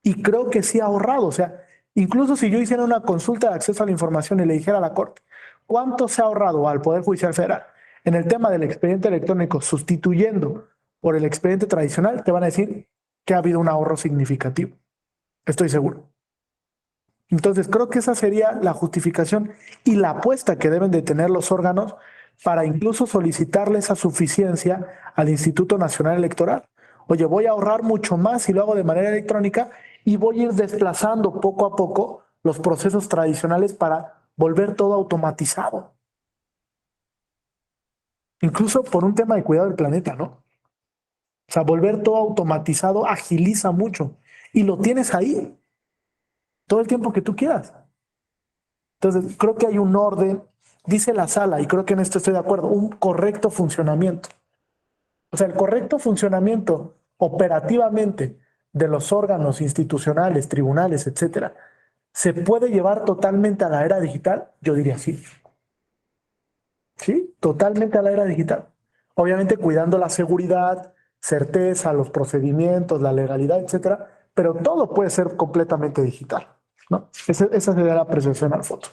Y creo que sí ha ahorrado. O sea, incluso si yo hiciera una consulta de acceso a la información y le dijera a la Corte, ¿cuánto se ha ahorrado al Poder Judicial Federal en el tema del expediente electrónico sustituyendo por el expediente tradicional? Te van a decir que ha habido un ahorro significativo. Estoy seguro. Entonces, creo que esa sería la justificación y la apuesta que deben de tener los órganos para incluso solicitarle esa suficiencia al Instituto Nacional Electoral. Oye, voy a ahorrar mucho más si lo hago de manera electrónica y voy a ir desplazando poco a poco los procesos tradicionales para volver todo automatizado. Incluso por un tema de cuidado del planeta, ¿no? O sea, volver todo automatizado agiliza mucho y lo tienes ahí todo el tiempo que tú quieras. Entonces, creo que hay un orden, dice la sala, y creo que en esto estoy de acuerdo, un correcto funcionamiento. O sea, el correcto funcionamiento operativamente de los órganos institucionales, tribunales, etcétera, ¿se puede llevar totalmente a la era digital? Yo diría sí. Sí, totalmente a la era digital. Obviamente cuidando la seguridad, certeza, los procedimientos, la legalidad, etcétera, pero todo puede ser completamente digital, ¿no? Esa sería la apreciación al fondo.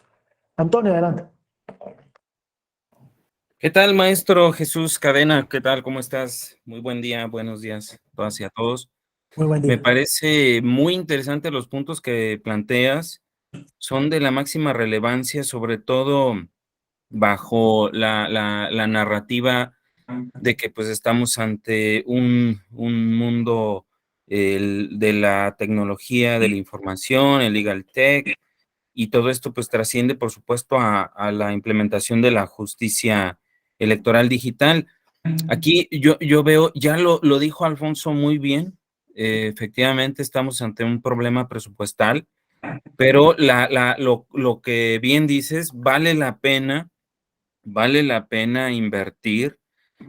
Antonio, adelante. ¿Qué tal, maestro Jesús Cadena? ¿Qué tal? ¿Cómo estás? Muy buen día, buenos días a todas y a todos. Muy buen Me día. parece muy interesante los puntos que planteas. Son de la máxima relevancia, sobre todo bajo la narrativa de que pues estamos ante un mundo de la tecnología, de la información, el legal tech, y todo esto pues trasciende, por supuesto, a la implementación de la justicia electoral digital. Aquí yo veo, ya lo dijo Alfonso muy bien, efectivamente estamos ante un problema presupuestal, pero lo que bien dices, vale la pena invertir,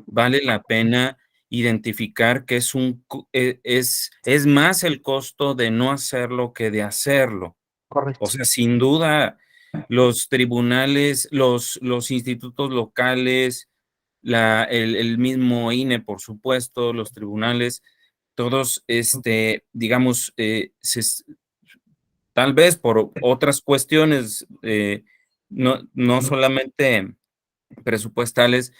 vale la pena identificar que es más el costo de no hacerlo que de hacerlo. Correcto. O sea, sin duda, los tribunales, los institutos locales, el mismo INE, por supuesto, los tribunales, todos, digamos, tal vez por otras cuestiones, no solamente presupuestales,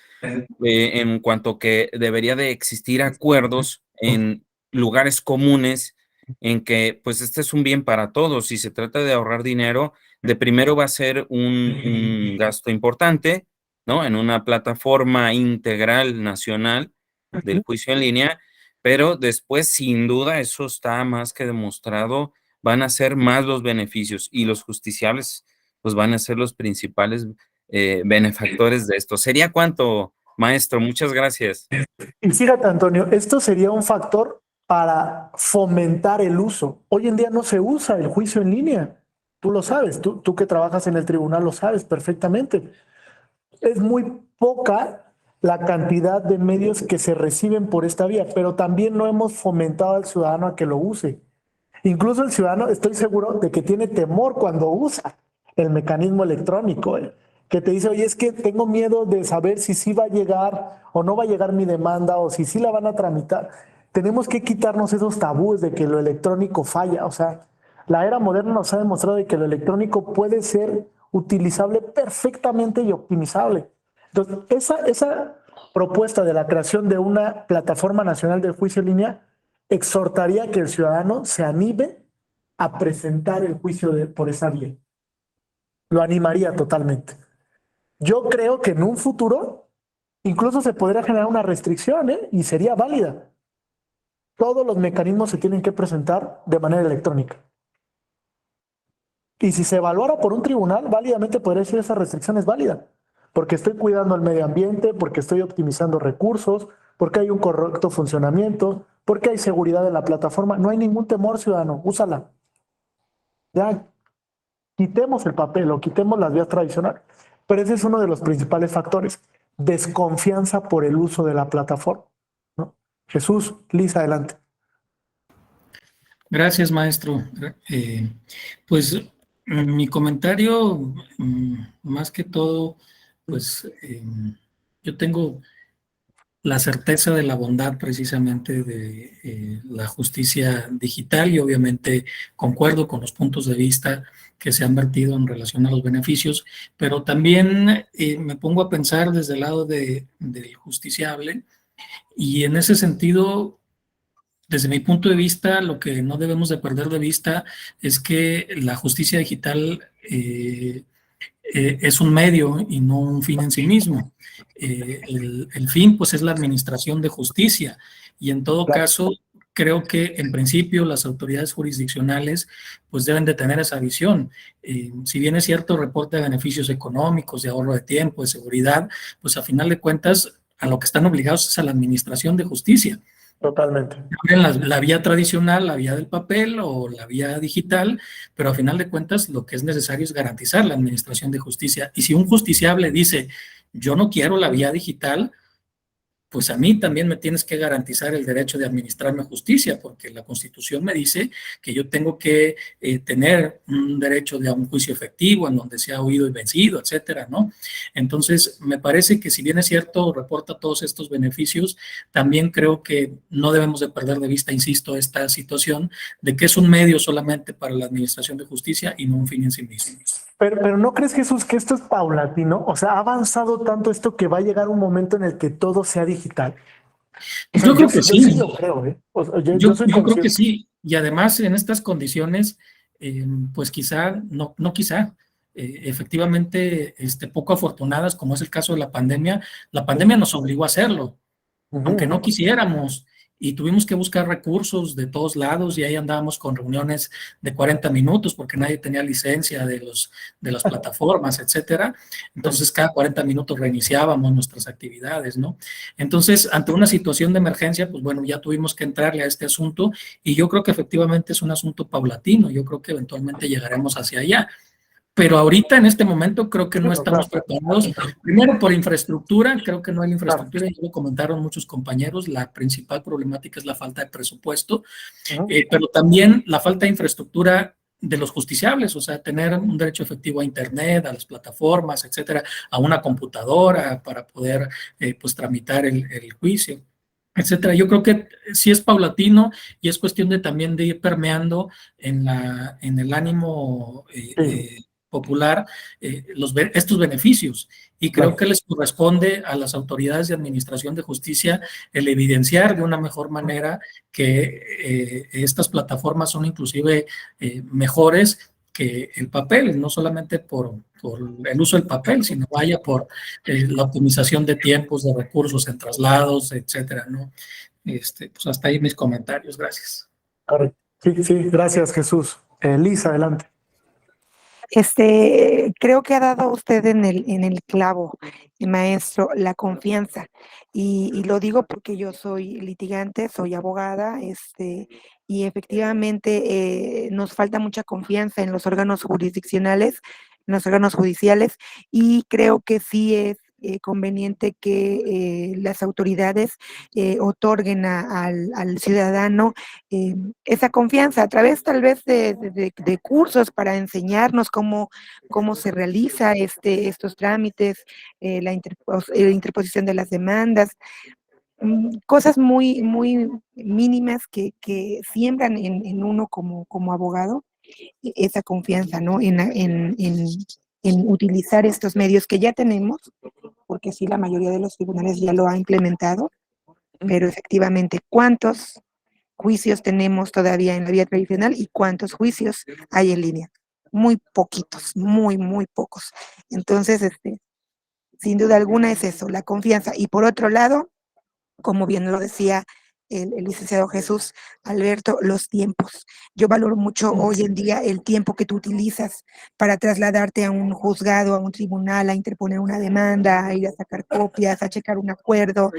en cuanto que debería de existir acuerdos en lugares comunes en que, pues, este es un bien para todos. Si se trata de ahorrar dinero, de primero va a ser un gasto importante, ¿no? En una plataforma integral nacional del juicio en línea, pero después, sin duda, eso está más que demostrado, van a ser más los beneficios y los justiciables, pues, van a ser los principales benefactores de esto. ¿Sería cuánto, maestro? Muchas gracias. Y fíjate, Antonio, esto sería un factor para fomentar el uso. Hoy en día no se usa el juicio en línea. Tú lo sabes, tú que trabajas en el tribunal lo sabes perfectamente. Es muy poca la cantidad de medios que se reciben por esta vía, pero también no hemos fomentado al ciudadano a que lo use. Incluso el ciudadano, estoy seguro de que tiene temor cuando usa el mecanismo electrónico, que te dice, oye, es que tengo miedo de saber si sí va a llegar o no va a llegar mi demanda o si sí la van a tramitar. tenemos que quitarnos esos tabúes de que lo electrónico falla. O sea, la era moderna nos ha demostrado de que lo electrónico puede ser utilizable perfectamente y optimizable. Entonces, esa propuesta de la creación de una plataforma nacional de juicio en línea exhortaría que el ciudadano se anime a presentar el juicio por esa vía. Lo animaría totalmente. Yo creo que en un futuro incluso se podría generar una restricción, ¿eh? Y sería válida. Todos los mecanismos se tienen que presentar de manera electrónica. Y si se evaluara por un tribunal, válidamente podría decir esa restricción es válida, porque estoy cuidando el medio ambiente, porque estoy optimizando recursos, porque hay un correcto funcionamiento, porque hay seguridad en la plataforma. No hay ningún temor, ciudadano, úsala. Ya, quitemos el papel o quitemos las vías tradicionales. Pero ese es uno de los principales factores, desconfianza por el uso de la plataforma, ¿no? Jesús, Lisa, adelante. Gracias, maestro. Pues mi comentario, más que todo, pues yo tengo la certeza de la bondad precisamente de la justicia digital y obviamente concuerdo con los puntos de vista que se han vertido en relación a los beneficios, pero también me pongo a pensar desde el lado del justiciable y en ese sentido, desde mi punto de vista, lo que no debemos de perder de vista es que la justicia digital es un medio y no un fin en sí mismo. El fin, pues, es la administración de justicia y en todo caso, creo que en principio las autoridades jurisdiccionales pues deben de tener esa visión. Si bien es cierto, reporte de beneficios económicos, de ahorro de tiempo, de seguridad, pues a final de cuentas a lo que están obligados es a la administración de justicia. Totalmente. La vía tradicional, la vía del papel o la vía digital, pero a final de cuentas lo que es necesario es garantizar la administración de justicia. Y si un justiciable dice, yo no quiero la vía digital, pues a mí también me tienes que garantizar el derecho de administrarme justicia, porque la Constitución me dice que yo tengo que tener un derecho de a un juicio efectivo en donde sea oído y vencido, etcétera, ¿no? Entonces, me parece que si bien es cierto, reporta todos estos beneficios, también creo que no debemos de perder de vista, insisto, esta situación de que es un medio solamente para la administración de justicia y no un fin en sí mismo. Pero ¿no crees, Jesús, que esto es paulatino? O sea, ha avanzado tanto esto que va a llegar un momento en el que todo sea digital. O sea, Yo creo que yo sí. sí lo creo, ¿eh? O sea, yo soy yo creo que consciente. sí. Y además, en estas condiciones, pues quizá, no quizá, efectivamente, poco afortunadas, como es el caso de la pandemia nos obligó a hacerlo, aunque no quisiéramos. Y tuvimos que buscar recursos de todos lados y ahí andábamos con reuniones de 40 minutos porque nadie tenía licencia de las plataformas, etcétera. Entonces, cada 40 minutos reiniciábamos nuestras actividades, ¿no? Entonces, ante una situación de emergencia, pues bueno, ya tuvimos que entrarle a este asunto y yo creo que efectivamente es un asunto paulatino. Yo creo que eventualmente llegaremos hacia allá. Pero ahorita, en este momento, creo que no estamos preparados. Primero, por infraestructura, creo que no hay la infraestructura, ya lo comentaron muchos compañeros, la principal problemática es la falta de presupuesto, pero también la falta de infraestructura de los justiciables, o sea, tener un derecho efectivo a internet, a las plataformas, etcétera, a una computadora para poder, pues, tramitar el juicio, etcétera. Yo creo que sí es paulatino y es cuestión de también de ir permeando en el ánimo popular estos beneficios. Y creo que les corresponde a las autoridades de administración de justicia el evidenciar de una mejor manera que estas plataformas son inclusive mejores que el papel, no solamente por el uso del papel, sino vaya por la optimización de tiempos, de recursos en traslados, etcétera, ¿no? Pues hasta ahí mis comentarios, gracias. Sí, gracias, Jesús. Lisa, adelante. Creo que ha dado usted en el clavo, maestro, la confianza. Y lo digo porque yo soy litigante, soy abogada, y efectivamente nos falta mucha confianza en los órganos jurisdiccionales, en los órganos judiciales, y creo que sí es conveniente que las autoridades otorguen al ciudadano esa confianza a través tal vez de cursos para enseñarnos cómo se realiza estos trámites, la interposición de las demandas. cosas muy mínimas que siembran en uno como abogado esa confianza, ¿no? En utilizar estos medios que ya tenemos, porque sí, la mayoría de los tribunales ya lo ha implementado, pero efectivamente, ¿cuántos juicios tenemos todavía en la vía tradicional y cuántos juicios hay en línea? Muy poquitos, muy pocos. Entonces, sin duda alguna es eso, la confianza. Y por otro lado, como bien lo decía el licenciado Jesús Alberto, los tiempos. Yo valoro mucho hoy en día el tiempo que tú utilizas para trasladarte a un juzgado, a un tribunal, a interponer una demanda, a ir a sacar copias, a checar un acuerdo.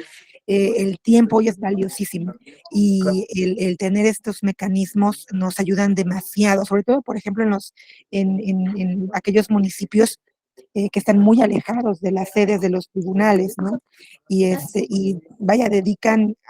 El tiempo hoy es valiosísimo y el tener estos mecanismos nos ayudan demasiado, sobre todo, por ejemplo, en aquellos municipios que están muy alejados de las sedes de los tribunales, ¿no? Y vaya,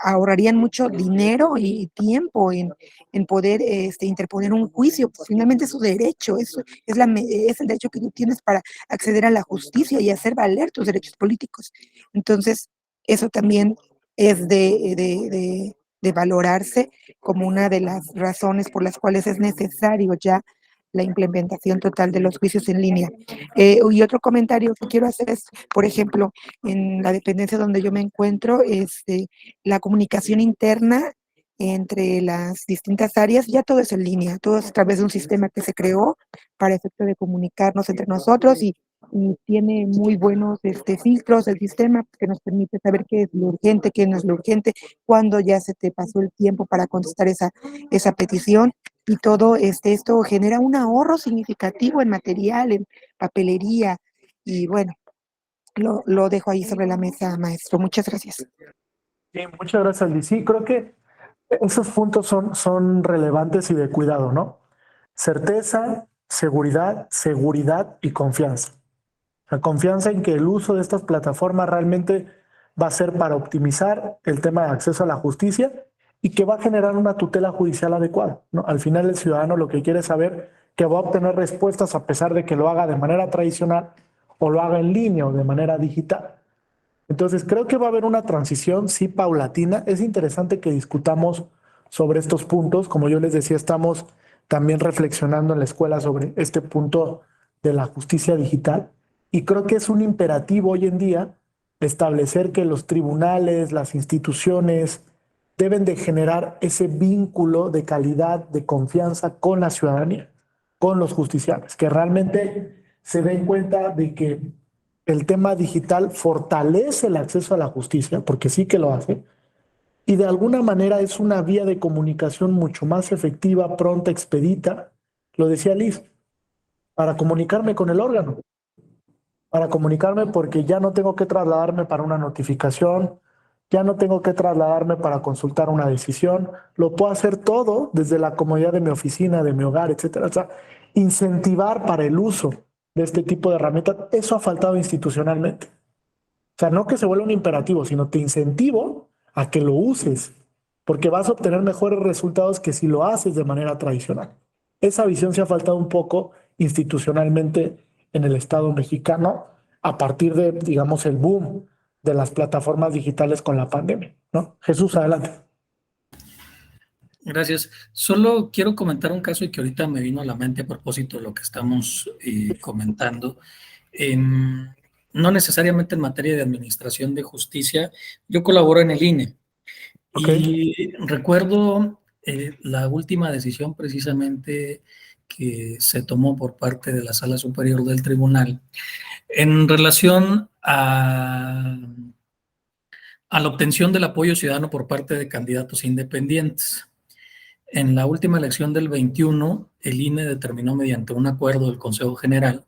ahorrarían mucho dinero y tiempo en poder interponer un juicio. Pues, finalmente es su derecho, es el derecho que tú tienes para acceder a la justicia y hacer valer tus derechos políticos. Entonces, eso también es de valorarse como una de las razones por las cuales es necesario ya la implementación total de los juicios en línea. Y otro comentario que quiero hacer es, por ejemplo, en la dependencia donde yo me encuentro, la comunicación interna entre las distintas áreas, ya todo es en línea, todo es a través de un sistema que se creó para efecto de comunicarnos entre nosotros y tiene muy buenos filtros el sistema que nos permite saber qué es lo urgente, qué no es lo urgente, cuándo ya se te pasó el tiempo para contestar esa petición y todo esto genera un ahorro significativo en material, en papelería y bueno, lo dejo ahí sobre la mesa, maestro. Muchas gracias. Sí, muchas gracias, Liz. Sí, creo que esos puntos son relevantes y de cuidado, ¿no? Certeza, seguridad y confianza. La confianza en que el uso de estas plataformas realmente va a ser para optimizar el tema de acceso a la justicia y que va a generar una tutela judicial adecuada, ¿no? Al final el ciudadano lo que quiere es saber que va a obtener respuestas a pesar de que lo haga de manera tradicional o lo haga en línea o de manera digital. Entonces creo que va a haber una transición, sí, paulatina. Es interesante que discutamos sobre estos puntos. Como yo les decía, estamos también reflexionando en la escuela sobre este punto de la justicia digital. Y creo que es un imperativo hoy en día establecer que los tribunales, las instituciones, deben de generar ese vínculo de calidad, de confianza con la ciudadanía, con los justiciables, que realmente se den cuenta de que el tema digital fortalece el acceso a la justicia, porque sí que lo hace, y de alguna manera es una vía de comunicación mucho más efectiva, pronta, expedita, lo decía Liz, para comunicarme con el órgano, para comunicarme porque ya no tengo que trasladarme para una notificación, ya no tengo que trasladarme para consultar una decisión, lo puedo hacer todo desde la comodidad de mi oficina, de mi hogar, etcétera. O sea, incentivar para el uso de este tipo de herramientas, eso ha faltado institucionalmente. O sea, no que se vuelva un imperativo, sino te incentivo a que lo uses, porque vas a obtener mejores resultados que si lo haces de manera tradicional. Esa visión se ha faltado un poco institucionalmente en el Estado mexicano a partir de, digamos, el boom de las plataformas digitales con la pandemia, ¿no? Jesús, adelante. Gracias. Solo quiero comentar un caso y que ahorita me vino a la mente a propósito de lo que estamos comentando. No necesariamente en materia de administración de justicia, yo colaboro en el INE. Y recuerdo la última decisión precisamente que se tomó por parte de la Sala Superior del Tribunal en relación a la obtención del apoyo ciudadano por parte de candidatos independientes. En la última elección del 21, el INE determinó mediante un acuerdo del Consejo General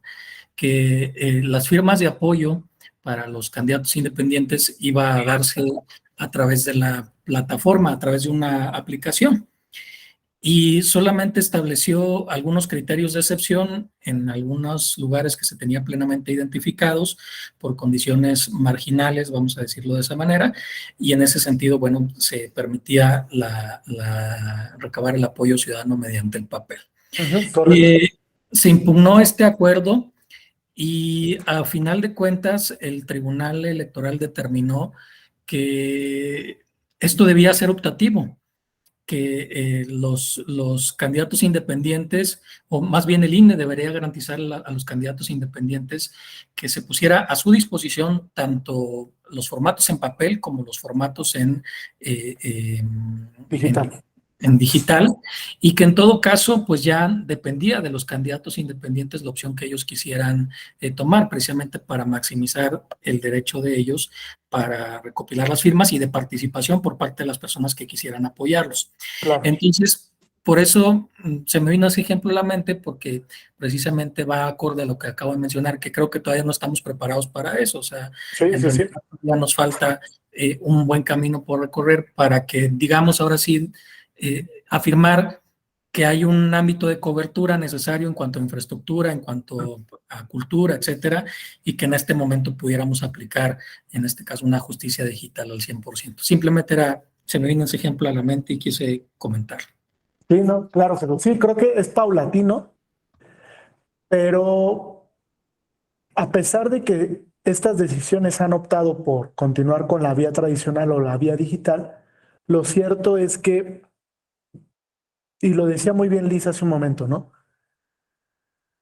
que las firmas de apoyo para los candidatos independientes iba a darse a través de la plataforma, a través de una aplicación. Y solamente estableció algunos criterios de excepción en algunos lugares que se tenían plenamente identificados por condiciones marginales, vamos a decirlo de esa manera, y en ese sentido, bueno, se permitía recabar el apoyo ciudadano mediante el papel. Se impugnó este acuerdo y a final de cuentas el Tribunal Electoral determinó que esto debía ser optativo, que los candidatos independientes, o más bien el INE debería garantizar a los candidatos independientes que se pusiera a su disposición tanto los formatos en papel como los formatos Digital. en digital, y que en todo caso pues ya dependía de los candidatos independientes la opción que ellos quisieran tomar, precisamente para maximizar el derecho de ellos para recopilar las firmas y de participación por parte de las personas que quisieran apoyarlos. Claro. Entonces, por eso se me vino ese ejemplo a la mente, porque precisamente va acorde a lo que acabo de mencionar, que creo que todavía no estamos preparados para eso. O sea, Sí, sí, sí. ya nos falta un buen camino por recorrer para que, digamos, ahora sí, afirmar que hay un ámbito de cobertura necesario en cuanto a infraestructura, en cuanto a cultura, etcétera, y que en este momento pudiéramos aplicar, en este caso, una justicia digital al 100%. Simplemente se me vino ese ejemplo a la mente y quise comentar. Sí, no, claro, sí, creo que es paulatino, pero a pesar de que estas decisiones han optado por continuar con la vía tradicional o la vía digital, lo cierto es que, y lo decía muy bien Lisa hace un momento, ¿no?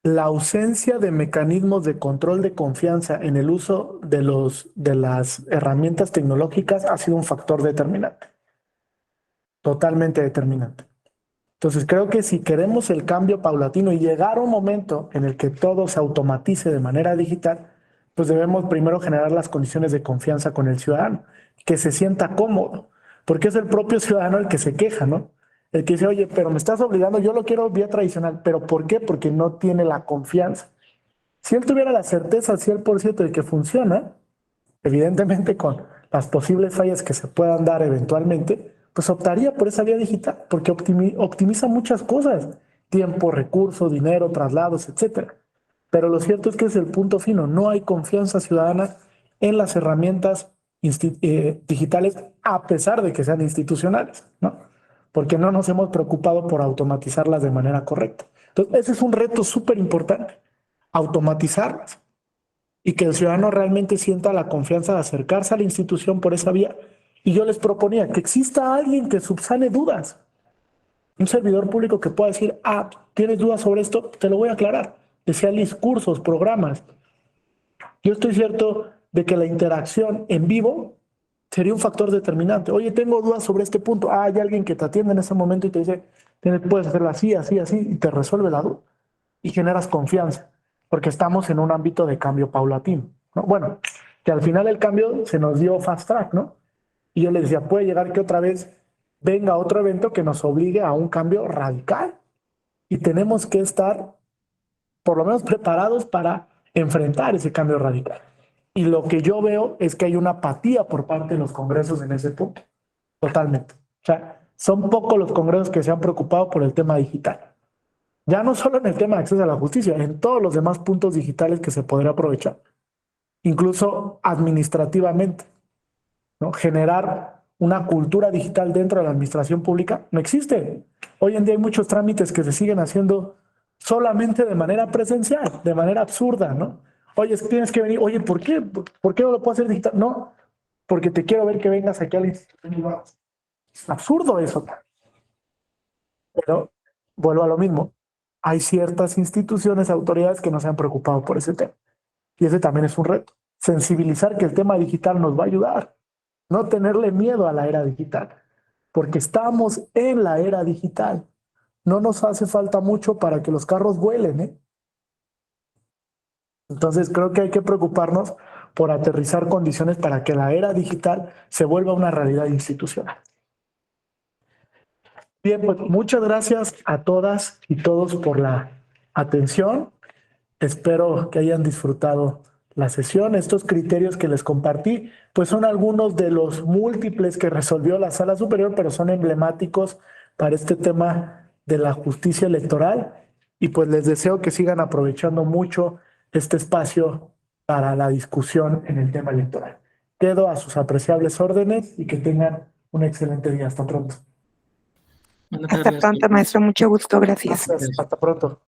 La ausencia de mecanismos de control de confianza en el uso de las herramientas tecnológicas ha sido un factor determinante, totalmente determinante. Entonces creo que si queremos el cambio paulatino y llegar a un momento en el que todo se automatice de manera digital, pues debemos primero generar las condiciones de confianza con el ciudadano, que se sienta cómodo, porque es el propio ciudadano el que se queja, ¿no? El que dice, oye, pero me estás obligando, yo lo quiero vía tradicional, ¿pero por qué? Porque no tiene la confianza. Si él tuviera la certeza al 100% de que funciona, evidentemente con las posibles fallas que se puedan dar eventualmente, pues optaría por esa vía digital, porque optimiza muchas cosas, tiempo, recursos, dinero, traslados, etcétera. Pero lo cierto es que es el punto fino, no hay confianza ciudadana en las herramientas digitales, a pesar de que sean institucionales, ¿no? Porque no nos hemos preocupado por automatizarlas de manera correcta. Entonces, ese es un reto súper importante, automatizarlas y que el ciudadano realmente sienta la confianza de acercarse a la institución por esa vía. Y yo les proponía que exista alguien que subsane dudas. Un servidor público que pueda decir, ¿tienes dudas sobre esto? Te lo voy a aclarar. Decía Liz, cursos, programas. Yo estoy cierto de que la interacción en vivo sería un factor determinante. Oye, tengo dudas sobre este punto. Hay alguien que te atiende en ese momento y te dice, puedes hacerlo así, así, así, y te resuelve la duda. Y generas confianza, porque estamos en un ámbito de cambio paulatino, ¿no? Bueno, que al final el cambio se nos dio fast track, ¿no? Y yo le decía, puede llegar que otra vez venga otro evento que nos obligue a un cambio radical. Y tenemos que estar, por lo menos, preparados para enfrentar ese cambio radical. Y lo que yo veo es que hay una apatía por parte de los congresos en ese punto. Totalmente. O sea, son pocos los congresos que se han preocupado por el tema digital. Ya no solo en el tema de acceso a la justicia, en todos los demás puntos digitales que se podría aprovechar. Incluso administrativamente, ¿no? Generar una cultura digital dentro de la administración pública no existe. Hoy en día hay muchos trámites que se siguen haciendo solamente de manera presencial, de manera absurda, ¿no? Oye, es que tienes que venir. Oye, ¿por qué? ¿Por qué no lo puedo hacer digital? No, porque te quiero ver que vengas aquí a la institución y vamos. Es absurdo eso. Pero vuelvo a lo mismo. Hay ciertas instituciones, autoridades que no se han preocupado por ese tema. Y ese también es un reto. Sensibilizar que el tema digital nos va a ayudar. No tenerle miedo a la era digital. Porque estamos en la era digital. No nos hace falta mucho para que los carros vuelen, ¿eh? Entonces creo que hay que preocuparnos por aterrizar condiciones para que la era digital se vuelva una realidad institucional. Bien, pues muchas gracias a todas y todos por la atención. Espero que hayan disfrutado la sesión. Estos criterios que les compartí, pues son algunos de los múltiples que resolvió la Sala Superior, pero son emblemáticos para este tema de la justicia electoral. Y pues les deseo que sigan aprovechando mucho este espacio para la discusión en el tema electoral. Quedo a sus apreciables órdenes y que tengan un excelente día. Hasta pronto. Hasta pronto, maestro. Mucho gusto. Gracias. Hasta pronto.